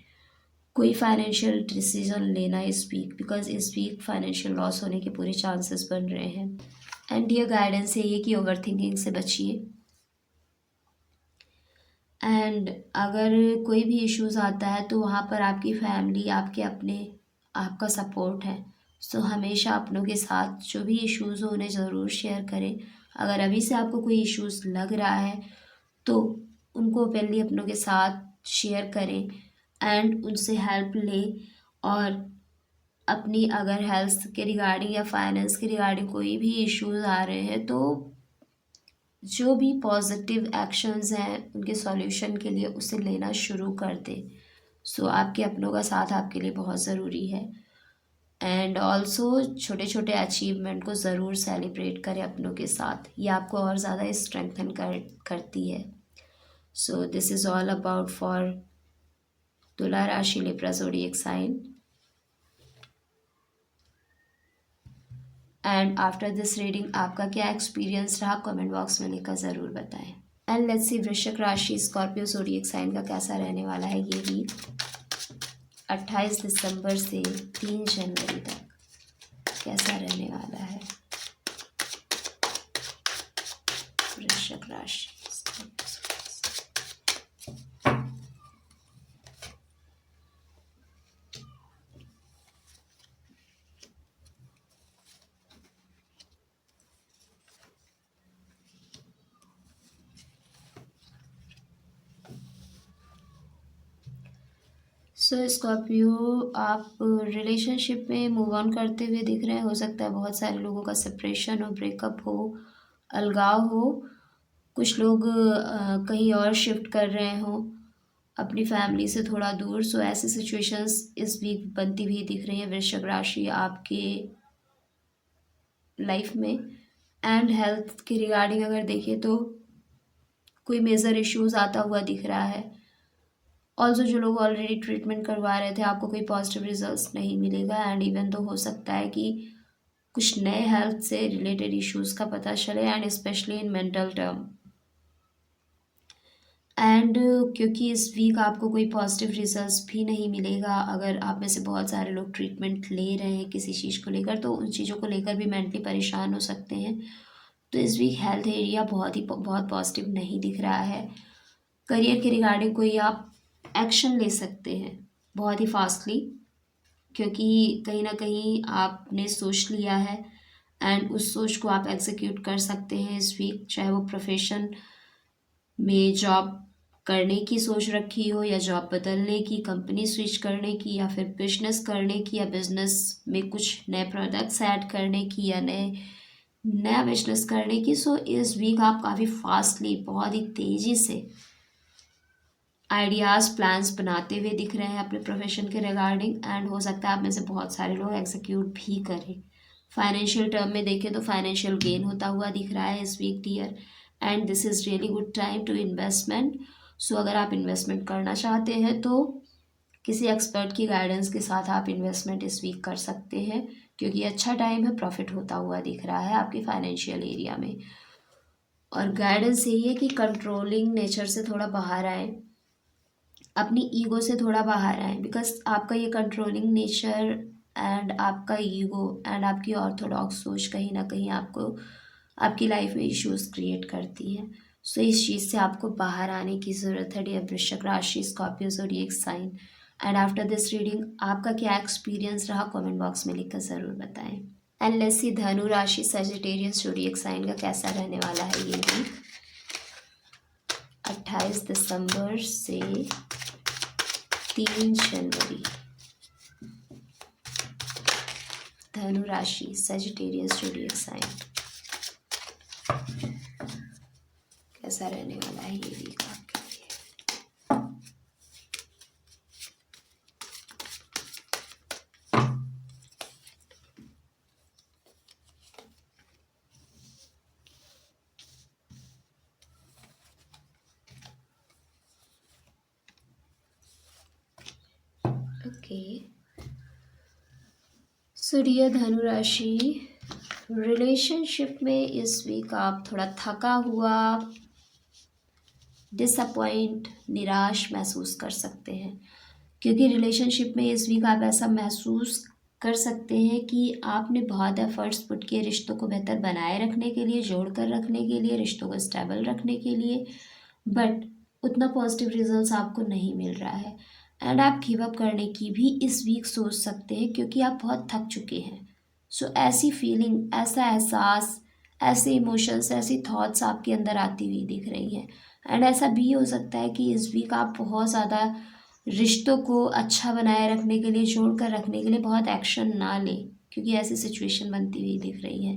कोई फाइनेंशियल डिसीजन लेना इस वीक, बिकॉज इस वीक फाइनेंशियल लॉस होने के पूरे चांसेस बन रहे हैं। एंड ये गाइडेंस है ये कि ओवर थिंकिंग से बचिए। एंड अगर कोई भी इश्यूज आता है तो वहाँ पर आपकी फैमिली, आपके अपने, आपका सपोर्ट है। सो हमेशा अपनों के साथ जो भी इश्यूज़ हो उन्हें ज़रूर शेयर करें। अगर अभी से आपको कोई इश्यूज़ लग रहा है तो उनको ओपनली अपनों के साथ शेयर करें एंड उनसे हेल्प लें। और अपनी अगर हेल्थ के रिगार्डिंग या फाइनेंस के रिगार्डिंग कोई भी इश्यूज आ रहे हैं तो जो भी पॉजिटिव एक्शंस हैं उनके सॉल्यूशन के लिए उसे लेना शुरू कर दें। सो आपके अपनों का साथ आपके लिए बहुत ज़रूरी है। एंड ऑल्सो छोटे छोटे अचीवमेंट को ज़रूर सेलिब्रेट करें अपनों के साथ, ये आपको और ज़्यादा स्ट्रेंथन करती है। So this is all about for Tula rashi, Libra zodiac sign. And after this reading आपका क्या एक्सपीरियंस रहा कमेंट बॉक्स में लिखकर ज़रूर बताएं। एंड लेट्स सी वृश्चिक राशि, स्कॉर्पियो ज़ोडिएक साइन का कैसा रहने वाला है ये वीक 28 दिसंबर से 3 जनवरी तक कैसा रहने वाला है वृश्चिक राशि। सो स्कॉर्पियो, आप रिलेशनशिप में मूव ऑन करते हुए दिख रहे हैं। हो सकता है बहुत सारे लोगों का सेपरेशन हो, ब्रेकअप हो, अलगाव हो। कुछ लोग कहीं और शिफ्ट कर रहे हों अपनी फैमिली से थोड़ा दूर। सो ऐसी सिचुएशंस इस वीक बनती हुई दिख रही है वृश्चिक राशि आपके लाइफ में। एंड हेल्थ के रिगार्डिंग अगर देखें तो कोई मेजर इश्यूज आता हुआ दिख रहा है। ऑल्सो जो लोग ऑलरेडी ट्रीटमेंट करवा रहे थे आपको कोई पॉजिटिव रिजल्ट्स नहीं मिलेगा। एंड इवन तो हो सकता है कि कुछ नए हेल्थ से रिलेटेड इश्यूज का पता चले and specially in mental term. And क्योंकि इस वीक आपको कोई पॉजिटिव रिजल्ट्स भी नहीं मिलेगा, अगर आप में से बहुत सारे लोग ट्रीटमेंट ले रहे हैं किसी चीज़ को लेकर तो उन चीज़ों को लेकर भी मेंटली परेशान हो सकते हैं। तो इस वीक हेल्थ एरिया बहुत पॉजिटिव नहीं दिख रहा है। करियर के रिगार्डिंग कोई आप एक्शन ले सकते हैं बहुत ही फास्टली, क्योंकि कहीं ना कहीं आपने सोच लिया है एंड उस सोच को आप एग्जीक्यूट कर सकते हैं इस वीक, चाहे वो प्रोफेशन में जॉब करने की सोच रखी हो, या जॉब बदलने की, कंपनी स्विच करने की, या फिर बिजनेस करने की, या बिजनेस में कुछ नए प्रोडक्ट्स ऐड करने की, या नया बिजनेस करने की। सो इस वीक आप काफ़ी फास्टली, बहुत ही तेज़ी से आइडियाज़, प्लान्स बनाते हुए दिख रहे हैं अपने प्रोफेशन के रिगार्डिंग, एंड हो सकता है आप में से बहुत सारे लोग एग्जीक्यूट भी करें। फाइनेंशियल टर्म में देखें तो फाइनेंशियल गेन होता हुआ दिख रहा है इस week dear, and this is really good time to investment. So अगर आप इन्वेस्टमेंट करना चाहते हैं तो किसी एक्सपर्ट की गाइडेंस के साथ आप इन्वेस्टमेंट इस वीक कर सकते हैं, क्योंकि अच्छा टाइम है, प्रॉफिट होता हुआ दिख रहा है आपके फाइनेंशियल एरिया में। और गाइडेंस यही है कि कंट्रोलिंग नेचर से थोड़ा बाहर आए, अपनी ईगो से थोड़ा बाहर आए, बिकॉज आपका ये कंट्रोलिंग नेचर एंड आपका ईगो एंड आपकी ऑर्थोडॉक्स सोच कहीं ना कहीं आपको आपकी लाइफ में इश्यूज क्रिएट करती है। सो इस चीज़ से आपको बाहर आने की ज़रूरत है dear Vrishchik rashi, Scorpio zodiac sign. And after this reading आपका क्या एक्सपीरियंस रहा, कमेंट बॉक्स में लिखकर ज़रूर बताएं। एंड लेट्स सी धनु राशि सजिटेरियस ज़ोडिएक साइन का कैसा रहने वाला है ये वीक 28 दिसंबर से 3 जनवरी। धनु राशि सजिटेरियस ज़ोडिएक साइन कैसा रहने वाला है ये वीक आपके लिए। ओके, सो डियर धनु राशि, रिलेशनशिप में इस वीक आप थोड़ा थका हुआ, डिसअपॉइंट, निराश महसूस कर सकते हैं, क्योंकि रिलेशनशिप में इस वीक आप ऐसा महसूस कर सकते हैं कि आपने बहुत एफर्ट्स पुट किए रिश्तों को बेहतर बनाए रखने के लिए, जोड़ कर रखने के लिए, रिश्तों को स्टेबल रखने के लिए, बट उतना पॉजिटिव रिजल्ट्स आपको नहीं मिल रहा है, एंड आप गिव अप करने की भी इस वीक सोच सकते हैं, क्योंकि आप बहुत थक चुके हैं। सो ऐसी फीलिंग, ऐसा एहसास, ऐसे इमोशंस, ऐसी थॉट्स आपके अंदर आती हुई दिख रही हैं। एंड ऐसा भी हो सकता है कि इस वीक आप बहुत ज़्यादा रिश्तों को अच्छा बनाए रखने के लिए, जोड़ कर रखने के लिए बहुत एक्शन ना लें, क्योंकि ऐसी सिचुएशन बनती हुई दिख रही है।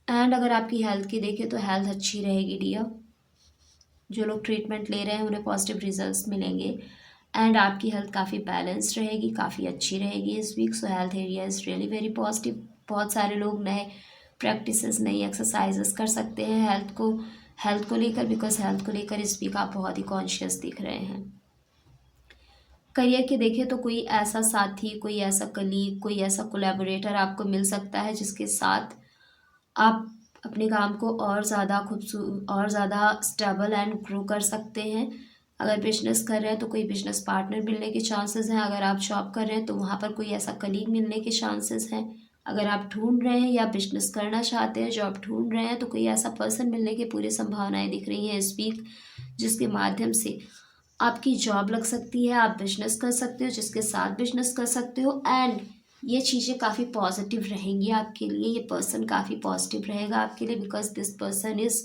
एंड अगर आपकी हेल्थ की देखें तो हेल्थ अच्छी रहेगी डियर, जो लोग ट्रीटमेंट ले रहे हैं उन्हें पॉजिटिव रिजल्ट्स मिलेंगे, एंड आपकी हेल्थ काफ़ी बैलेंस्ड रहेगी, काफ़ी अच्छी रहेगी इस week. So health area is really very positive. बहुत सारे लोग नए प्रैक्टिसेस, नई एक्सरसाइजेस कर सकते हैं हेल्थ को लेकर, बिकॉज हेल्थ को लेकर इस वीक आप बहुत ही कॉन्शियस दिख रहे हैं। करियर के देखें तो कोई ऐसा साथी, कोई ऐसा कलीग, कोई ऐसा कोलैबोरेटर आपको मिल सकता है जिसके साथ आप अपने काम को और ज़्यादा और ज़्यादा स्टेबल एंड ग्रो कर सकते हैं। अगर बिजनेस कर रहे हैं तो कोई बिजनेस पार्टनर मिलने के चांसेस हैं, अगर आप जॉब कर रहे हैं तो वहाँ पर कोई ऐसा कलीग मिलने के चांसेस हैं, अगर आप ढूंढ रहे हैं या बिजनेस करना चाहते हैं, जॉब ढूंढ रहे हैं, तो कोई ऐसा पर्सन मिलने की पूरी संभावनाएं दिख रही हैं इस वीक, जिसके माध्यम से आपकी जॉब लग सकती है, आप बिजनेस कर सकते हो, जिसके साथ बिजनेस कर सकते हो, एंड ये चीज़ें काफ़ी पॉजिटिव रहेंगी आपके लिए। ये पर्सन काफ़ी पॉजिटिव रहेगा आपके लिए, because this person is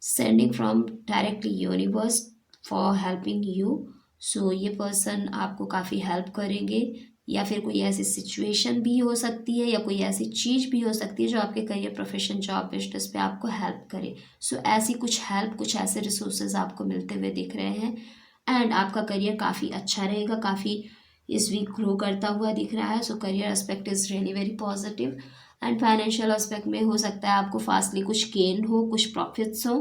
sending from directly universe for helping you. So ये पर्सन आपको काफ़ी हेल्प करेंगे, या फिर कोई ऐसी सिचुएशन भी हो सकती है, या कोई ऐसी चीज़ भी हो सकती है जो आपके करियर, प्रोफेशन, जॉब, बिजनेस पे आपको हेल्प करे। सो ऐसी कुछ हेल्प, कुछ ऐसे रिसोर्सेज आपको मिलते हुए दिख रहे हैं, एंड आपका करियर काफ़ी अच्छा रहेगा, काफ़ी इस वीक ग्रो करता हुआ दिख रहा है। सो career aspect is really very positive, and financial aspect में हो सकता है आपको फास्टली कुछ गेन हो, कुछ प्रॉफिट्स हो।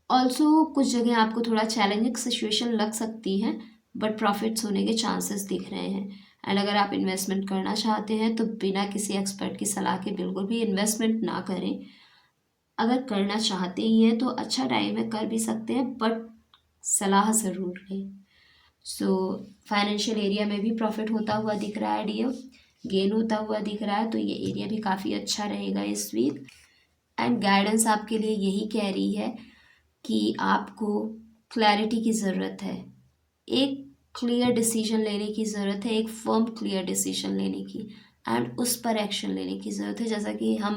ऑल्सो कुछ जगह आपको थोड़ा चैलेंजिंग सिचुएशन लग सकती है, बट प्रॉफिट्स होने के चांसेस दिख रहे हैं। एंड अगर आप इन्वेस्टमेंट करना चाहते हैं तो बिना किसी एक्सपर्ट की सलाह के बिल्कुल भी इन्वेस्टमेंट ना करें। अगर करना चाहते ही हैं तो अच्छा टाइम है, कर भी सकते हैं, बट सलाह ज़रूर लें। सो फाइनेंशियल एरिया में भी प्रॉफिट होता हुआ दिख रहा है डियर, गेन होता हुआ दिख रहा है, तो ये एरिया भी काफ़ी अच्छा रहेगा इस वीक। एंड गाइडेंस आपके लिए यही कह रही है कि आपको क्लैरिटी की ज़रूरत है, एक क्लियर डिसीजन लेने की ज़रूरत है, एक फर्म क्लियर डिसीजन लेने की, एंड उस पर एक्शन लेने की ज़रूरत है। जैसा कि हम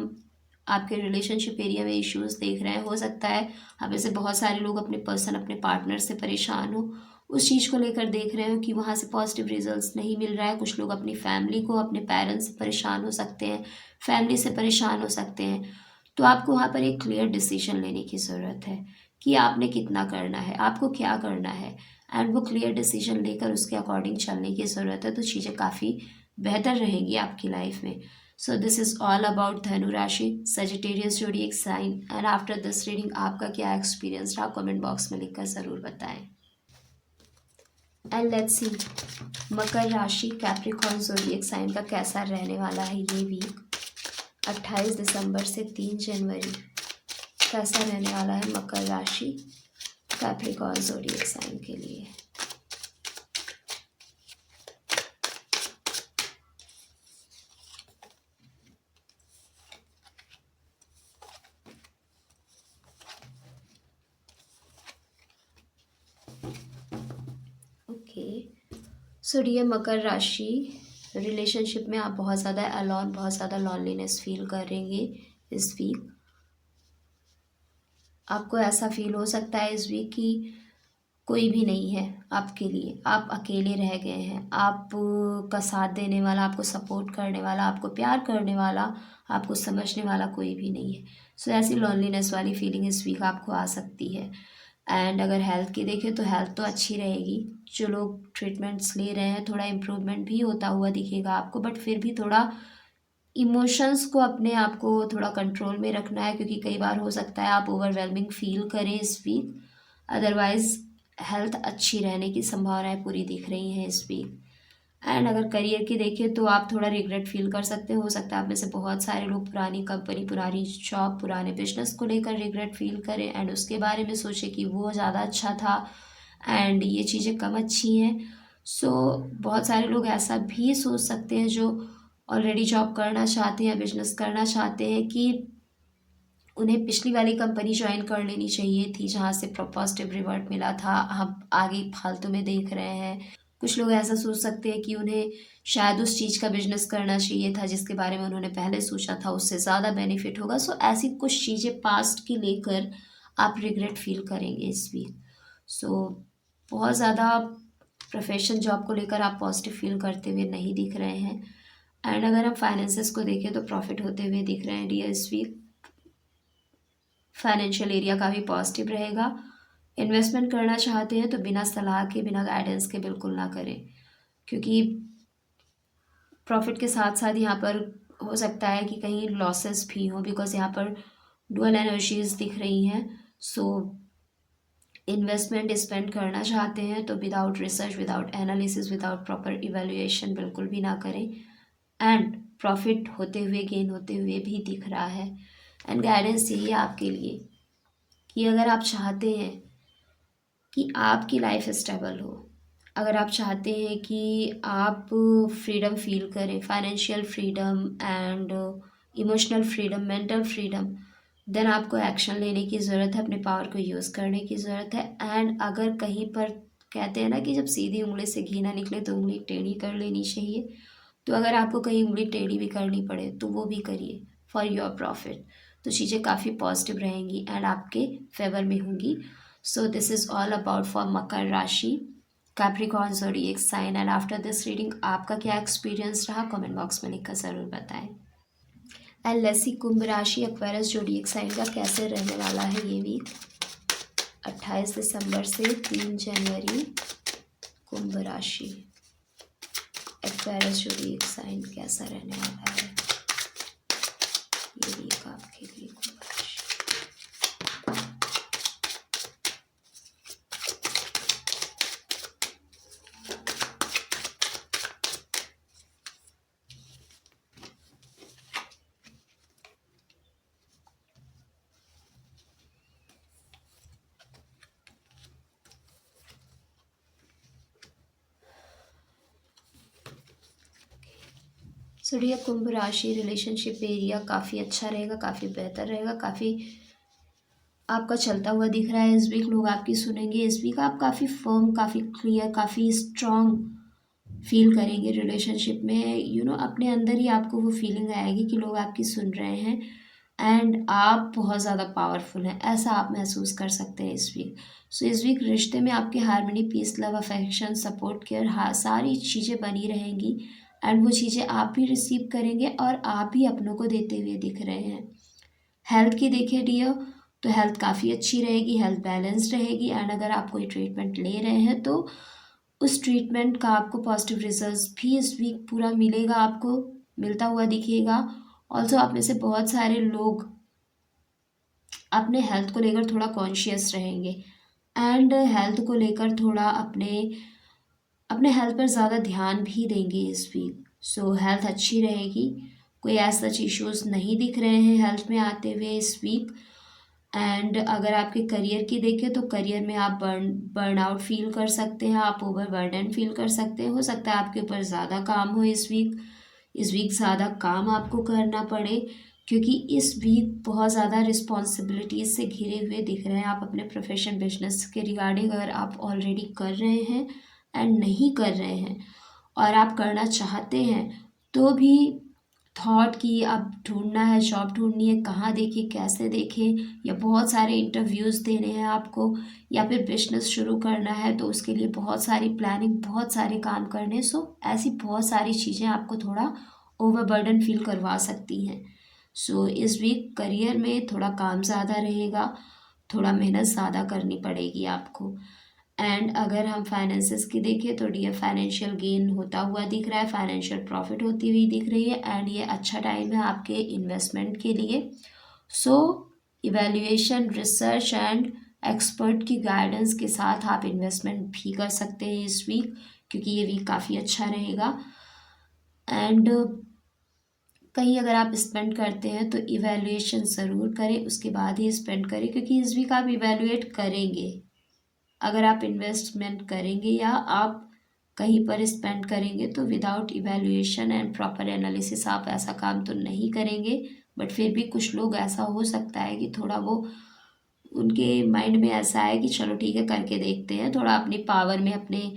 आपके रिलेशनशिप एरिया में इश्यूज़ देख रहे हैं। हो सकता है आप में से बहुत सारे लोग अपने अपने पार्टनर से परेशान हो, उस चीज़ को लेकर देख रहे हो कि वहाँ से पॉजिटिव रिजल्ट्स नहीं मिल रहा है। कुछ लोग अपनी फैमिली को, अपने पेरेंट्स से परेशान हो सकते हैं, फैमिली से परेशान हो सकते हैं। तो आपको वहाँ पर एक क्लियर डिसीजन लेने की ज़रूरत है कि आपने कितना करना है, आपको क्या करना है, एंड वो क्लियर डिसीजन लेकर उसके अकॉर्डिंग चलने की ज़रूरत है। तो चीज़ें काफ़ी बेहतर रहेंगी आपकी लाइफ में। So this is all about Dhanu राशि, Sagittarius zodiac sign. And after this reading आपका क्या एक्सपीरियंस रहा, कमेंट बॉक्स में लिखकर ज़रूर बताएं। एंड लेट्स सी मकर राशि, कैप्रिकॉर्न जोडिएक साइन का कैसा रहने वाला है ये वीक 28 दिसंबर से 3 जनवरी। कैसा रहने वाला है मकर राशि, कैप्रिकॉर्न जोडिएक साइन के लिए। ओके, सो डियर मकर राशि, रिलेशनशिप में आप बहुत ज़्यादा अलोन, बहुत ज़्यादा लॉनलीनेस फील करेंगे इस वीक। आपको ऐसा फील हो सकता है इस वीक कि कोई भी नहीं है आपके लिए, आप अकेले रह गए हैं। आप का साथ देने वाला, आपको सपोर्ट करने वाला, आपको प्यार करने वाला, आपको समझने वाला कोई भी नहीं है। सो ऐसी लॉनलीनेस वाली फीलिंग इस वीक आपको आ सकती है। एंड अगर हेल्थ की देखें तो हेल्थ तो अच्छी रहेगी। जो लोग ट्रीटमेंट्स ले रहे हैं थोड़ा इम्प्रूवमेंट भी होता हुआ दिखेगा आपको, बट फिर भी थोड़ा इमोशंस को, अपने आप को थोड़ा कंट्रोल में रखना है, क्योंकि कई बार हो सकता है आप ओवरवेलमिंग फील करें इस वीक। अदरवाइज़ हेल्थ अच्छी रहने की संभावनाएं पूरी दिख रही हैं इस वीक। एंड अगर करियर की देखें तो आप थोड़ा रिग्रेट फील कर सकते हो सकता है आप में से बहुत सारे लोग पुरानी कंपनी, पुरानी जॉब, पुराने बिजनेस को लेकर रिग्रेट फील करें एंड उसके बारे में सोचें कि वो ज़्यादा अच्छा था एंड ये चीज़ें कम अच्छी हैं। सो बहुत सारे लोग ऐसा भी सोच सकते हैं जो ऑलरेडी जॉब करना चाहते हैं या बिजनेस करना चाहते हैं कि उन्हें पिछली वाली कंपनी ज्वाइन कर लेनी चाहिए थी जहाँ से पॉजिटिव रिवर्ट मिला था, हम आगे फालतू में देख रहे हैं। कुछ लोग ऐसा सोच सकते हैं कि उन्हें शायद उस चीज़ का बिजनेस करना चाहिए था जिसके बारे में उन्होंने पहले सोचा था, उससे ज़्यादा बेनिफिट होगा। सो ऐसी कुछ चीज़ें पास्ट की लेकर आप रिग्रेट फील करेंगे इस वीक। सो बहुत ज़्यादा प्रोफेशन, जॉब को लेकर आप पॉजिटिव फील करते हुए नहीं दिख रहे हैं। एंड अगर हम फाइनेंसेस को देखें तो प्रॉफिट होते हुए दिख रहे हैं डियर इस वीक। फाइनेंशियल एरिया काफ़ी पॉजिटिव रहेगा। इन्वेस्टमेंट करना चाहते हैं तो बिना सलाह के, बिना गाइडेंस के बिल्कुल ना करें, क्योंकि प्रॉफिट के साथ साथ यहाँ पर हो सकता है कि कहीं लॉसेस भी हों, बिकॉज यहाँ पर डुअल एनर्जीज दिख रही हैं। सो इन्वेस्टमेंट स्पेंड करना चाहते हैं तो without research, without analysis, without proper evaluation बिल्कुल भी ना करें। एंड प्रॉफिट होते हुए, गेन होते हुए भी दिख रहा है। एंड गाइडेंस यही है आपके लिए कि अगर आप चाहते हैं कि आपकी लाइफ स्टेबल हो, अगर आप चाहते हैं कि आप फ्रीडम फील करें, financial freedom and emotional freedom, mental freedom, then आपको एक्शन लेने की ज़रूरत है, अपने पावर को यूज़ करने की ज़रूरत है। एंड अगर कहीं पर कहते हैं ना कि जब सीधी उंगली से घी ना निकले तो उंगली टेढ़ी कर लेनी चाहिए, तो अगर आपको कहीं उंगली टेढ़ी भी करनी पड़े तो वो भी करिए फॉर योर प्रॉफिट। तो चीज़ें काफ़ी पॉजिटिव रहेंगी एंड आपके फेवर में होंगी। So this is all about for Makar राशि, Capricorn zodiac sign. And after this reading आपका क्या एक्सपीरियंस रहा, कमेंट बॉक्स में लिखकर ज़रूर बताएं। एंड लेट्स सी कुंभ राशि, एक्वेरियस ज़ोडिएक साइन का कैसे रहने वाला है ये वीक 28 दिसंबर से 3 जनवरी। कुंभ राशि, एक्वेरियस ज़ोडिएक साइन कैसा रहने वाला है ये वीक आपके लिए कुंभ राशि। सो डियर कुंभ राशि, रिलेशनशिप एरिया काफ़ी अच्छा रहेगा, काफ़ी बेहतर रहेगा, काफ़ी आपका चलता हुआ दिख रहा है इस वीक। लोग आपकी सुनेंगे इस वीक, आप काफ़ी फर्म, काफ़ी क्लियर, काफ़ी स्ट्रॉन्ग फील करेंगे रिलेशनशिप में। अपने अंदर ही आपको वो फीलिंग आएगी कि लोग आपकी सुन रहे हैं। एंड आप बहुत ज़्यादा पावरफुल हैं, ऐसा आप महसूस कर सकते हैं इस वीक। सो इस वीक रिश्ते में आपकी harmony, peace, love, affection, support, care, हाँ सारी चीज़ें बनी रहेंगी एंड वो चीज़ें आप भी रिसीव करेंगे और आप भी अपनों को देते हुए दिख रहे हैं। हेल्थ की देखें डियर, तो हेल्थ काफ़ी अच्छी रहेगी, हेल्थ बैलेंस्ड रहेगी एंड अगर आप कोई ट्रीटमेंट ले रहे हैं तो उस ट्रीटमेंट का आपको पॉजिटिव रिजल्ट्स भी इस वीक पूरा मिलेगा, आपको मिलता हुआ दिखेगा। ऑल्सो आप में से बहुत सारे लोग अपने हेल्थ को लेकर थोड़ा कॉन्शियस रहेंगे एंड हेल्थ को लेकर थोड़ा अपने अपने हेल्थ पर ज़्यादा ध्यान भी देंगे इस वीक। सो हेल्थ अच्छी रहेगी, कोई ऐसा इश्यूज़ नहीं दिख रहे हैं हेल्थ में आते हुए इस वीक। एंड अगर आपके करियर की देखें तो करियर में आप बर्न आउट फील कर सकते हैं, आप ओवर बर्डन फील कर सकते हैं, हो सकता है आपके ऊपर ज़्यादा काम हो इस वीक ज़्यादा काम आपको करना पड़े क्योंकि इस वीक बहुत ज़्यादा रिस्पॉन्सिबिलिटीज़ से घिरे हुए दिख रहे हैं आप अपने प्रोफेशन बिजनेस के रिगार्डिंग। अगर आप ऑलरेडी कर रहे हैं एंड नहीं कर रहे हैं और आप करना चाहते हैं तो भी थॉट कि अब ढूंढना है, जॉब ढूंढनी है, कहाँ देखें, कैसे देखें, या बहुत सारे इंटरव्यूज़ देने हैं आपको, या फिर बिजनेस शुरू करना है तो उसके लिए बहुत सारी प्लानिंग, बहुत सारे काम करने। सो ऐसी बहुत सारी चीज़ें आपको थोड़ा ओवरबर्डन फील करवा सकती हैं। सो इस वीक करियर में थोड़ा काम ज़्यादा रहेगा, थोड़ा मेहनत ज़्यादा करनी पड़ेगी आपको। एंड अगर हम फाइनेंसेस की देखें तो डियर फाइनेंशियल गेन होता हुआ दिख रहा है, फाइनेंशियल प्रॉफिट होती हुई दिख रही है एंड ये अच्छा टाइम है आपके इन्वेस्टमेंट के लिए। सो इवैल्यूएशन, रिसर्च एंड एक्सपर्ट की गाइडेंस के साथ आप इन्वेस्टमेंट भी कर सकते हैं इस वीक क्योंकि ये वीक काफ़ी अच्छा रहेगा। एंड कहीं अगर आप स्पेंड करते हैं तो इवैल्यूएशन ज़रूर करें, उसके बाद ही स्पेंड करें क्योंकि इस वीक आप इवैल्यूएट करेंगे। अगर आप इन्वेस्टमेंट करेंगे या आप कहीं पर स्पेंड करेंगे तो without evaluation and proper analysis आप ऐसा काम तो नहीं करेंगे। बट फिर भी कुछ लोग ऐसा हो सकता है कि थोड़ा वो उनके माइंड में ऐसा है कि चलो ठीक है करके देखते हैं, थोड़ा अपनी पावर में, अपने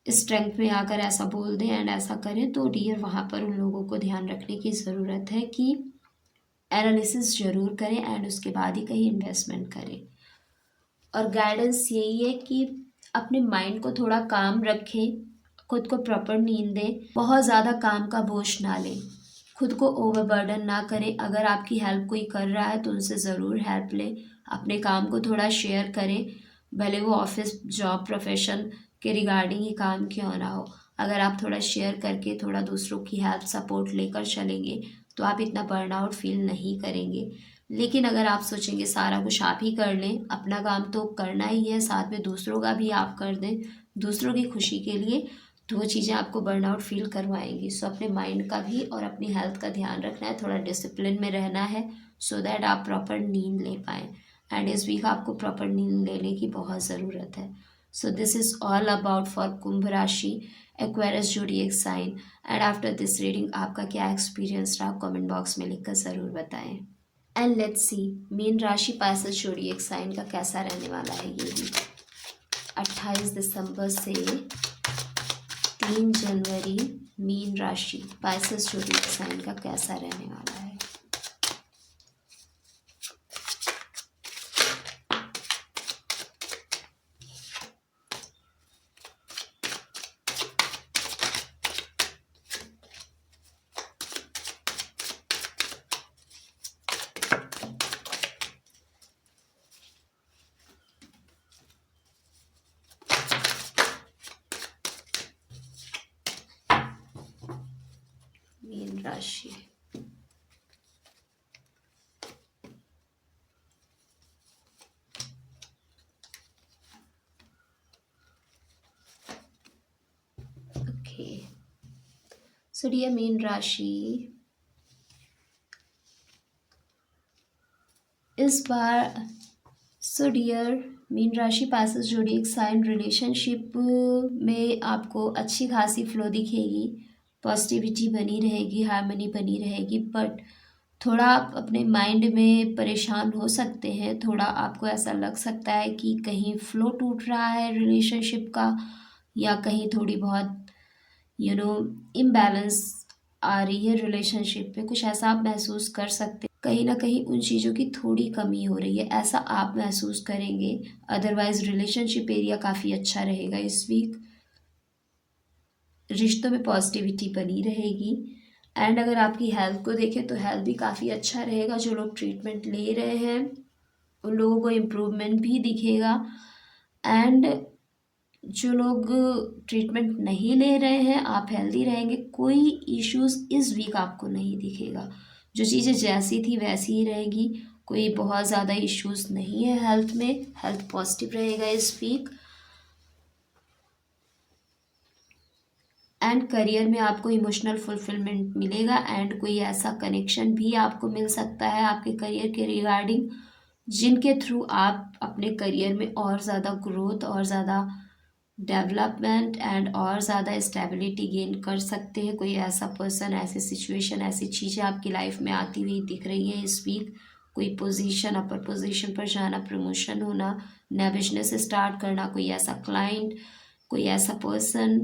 स्ट्रेंथ में आकर ऐसा बोल दें एंड ऐसा करें। तो डियर वहाँ पर उन लोगों को ध्यान रखने की ज़रूरत है कि एनालिसिस ज़रूर करें एंड उसके बाद ही कहीं इन्वेस्टमेंट करें। और गाइडेंस यही है कि अपने माइंड को थोड़ा काम रखें, खुद को प्रॉपर नींद दें, बहुत ज़्यादा काम का बोझ ना लें, खुद को ओवरबर्डन ना करें। अगर आपकी हेल्प कोई कर रहा है तो उनसे ज़रूर हेल्प लें, अपने काम को थोड़ा शेयर करें, भले वो ऑफिस, जॉब, प्रोफेशन के रिगार्डिंग ही काम क्यों ना हो। अगर आप थोड़ा शेयर करके थोड़ा दूसरों की हेल्प, सपोर्ट लेकर चलेंगे तो आप इतना बर्नआउट फील नहीं करेंगे। लेकिन अगर आप सोचेंगे सारा कुछ आप ही कर लें, अपना काम तो करना ही है, साथ में दूसरों का भी आप कर दें दूसरों की खुशी के लिए, तो वो चीज़ें आपको बर्नआउट फील करवाएंगी। सो अपने माइंड का भी और अपनी हेल्थ का ध्यान रखना है, थोड़ा डिसिप्लिन में रहना है सो दैट आप प्रॉपर नींद ले पाएँ। एंड इस वीक आपको प्रॉपर नींद लेने की बहुत ज़रूरत है। So this is all about for Kumbh राशि, Aquarius zodiac sign. And after this reading आपका क्या एक्सपीरियंस रहा कमेंट बॉक्स में लिखकर ज़रूर बताएं। एंड लेट्स सी मीन राशि पाइसेस ज़ोडिएक साइन का कैसा रहने वाला है ये भी 28 दिसंबर से 3 जनवरी। मीन राशि पाइसेस ज़ोडिएक साइन का कैसा रहने वाला है। मीन राशि ओके। सो डियर मीन राशि, इस बार डियर मीन राशि पाइसेस ज़ोडिएक साइन रिलेशनशिप में आपको अच्छी खासी फ्लो दिखेगी, पॉजिटिविटी बनी रहेगी, हार्मनी बनी रहेगी। बट थोड़ा आप अपने माइंड में परेशान हो सकते हैं, थोड़ा आपको ऐसा लग सकता है कि कहीं फ्लो टूट रहा है रिलेशनशिप का, या कहीं थोड़ी बहुत इम्बैलेंस आ रही है रिलेशनशिप पे, कुछ ऐसा आप महसूस कर सकते हैं। कहीं ना कहीं उन चीज़ों की थोड़ी कमी हो रही है, ऐसा आप महसूस करेंगे। अदरवाइज रिलेशनशिप एरिया काफ़ी अच्छा रहेगा इस वीक। रिश्तों में पॉजिटिविटी बनी रहेगी। एंड अगर आपकी हेल्थ को देखें तो हेल्थ भी काफ़ी अच्छा रहेगा। जो लोग ट्रीटमेंट ले रहे हैं उन लोगों को इम्प्रूवमेंट भी दिखेगा। एंड जो लोग ट्रीटमेंट नहीं ले रहे हैं, आप हेल्दी रहेंगे, कोई इश्यूज इस वीक आपको नहीं दिखेगा। जो चीज़ें जैसी थी वैसी ही रहेगी, कोई बहुत ज़्यादा इश्यूज नहीं है हेल्थ में। हेल्थ पॉजिटिव रहेगा इस वीक। एंड करियर में आपको इमोशनल फुलफिलमेंट मिलेगा एंड कोई ऐसा कनेक्शन भी आपको मिल सकता है आपके करियर के रिगार्डिंग, जिनके थ्रू आप अपने करियर में और ज़्यादा ग्रोथ और ज़्यादा डेवलपमेंट एंड और ज़्यादा स्टेबिलिटी गेन कर सकते हैं। कोई ऐसा पर्सन, ऐसी सिचुएशन, ऐसी चीज़ें आपकी लाइफ में आती हुई दिख रही हैं इस वीक। कोई पोजीशन, अपर पोजीशन पर जाना, प्रमोशन होना, नया बिजनेस स्टार्ट करना, कोई ऐसा क्लाइंट, कोई ऐसा पर्सन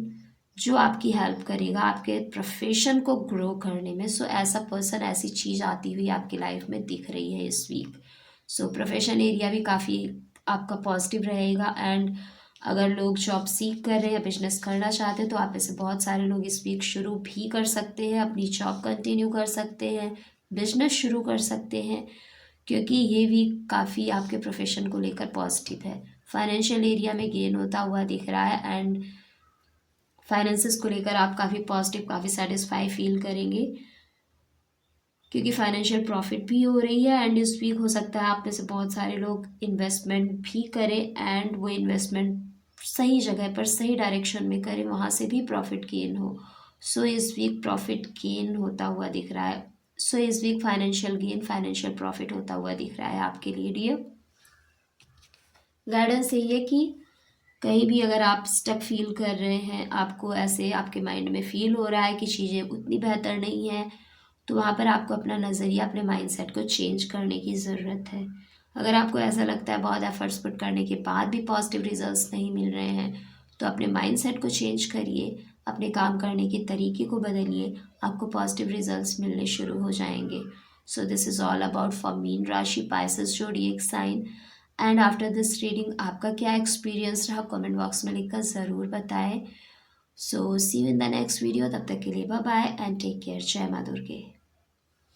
जो आपकी हेल्प करेगा आपके प्रोफेशन को ग्रो करने में। सो ऐसा पर्सन, ऐसी चीज़ आती हुई आपकी लाइफ में दिख रही है इस वीक। सो प्रोफेशन एरिया भी काफ़ी आपका पॉजिटिव रहेगा। एंड अगर लोग जॉब सीख कर रहे हैं, बिजनेस करना चाहते हैं, तो आप में से बहुत सारे लोग इस वीक शुरू भी कर सकते हैं, अपनी जॉब कंटिन्यू कर सकते हैं, बिजनेस शुरू कर सकते हैं, क्योंकि ये वीक काफ़ी आपके प्रोफेशन को लेकर पॉजिटिव है। फाइनेंशियल एरिया में गेन होता हुआ दिख रहा है एंड फाइनेंसेस को लेकर आप काफ़ी पॉजिटिव, काफ़ी सेटिस्फाई फील करेंगे, क्योंकि फाइनेंशियल प्रॉफिट भी हो रही है। एंड इस वीक हो सकता है आप में से बहुत सारे लोग इन्वेस्टमेंट भी करें एंड वो इन्वेस्टमेंट सही जगह पर, सही डायरेक्शन में करें, वहाँ से भी प्रॉफिट गेन हो। सो इस वीक प्रॉफिट गेन होता हुआ दिख रहा है। सो इस week financial gain, financial profit होता हुआ दिख रहा है आपके लिए डियर। गाइडेंस यही है कि कहीं भी अगर आप स्टक फील कर रहे हैं, आपको ऐसे आपके माइंड में फील हो रहा है कि चीज़ें उतनी बेहतर नहीं है, तो वहाँ पर आपको अपना नज़रिया, अपने माइंडसेट को चेंज करने की ज़रूरत है। अगर आपको ऐसा लगता है बहुत एफर्ट्स पुट करने के बाद भी पॉजिटिव रिजल्ट्स नहीं मिल रहे हैं, तो अपने माइंडसेट को चेंज करिए, अपने काम करने के तरीके को बदलिए, आपको पॉजिटिव रिजल्ट्स मिलने शुरू हो जाएंगे। So this is all about for Meen राशि, Pisces zodiac sign. And after this reading आपका क्या एक्सपीरियंस रहा कमेंट बॉक्स में लिखकर ज़रूर बताएं। So see you in the next video, तब तक के लिए bye bye and take care. जय माँ दुर्गे।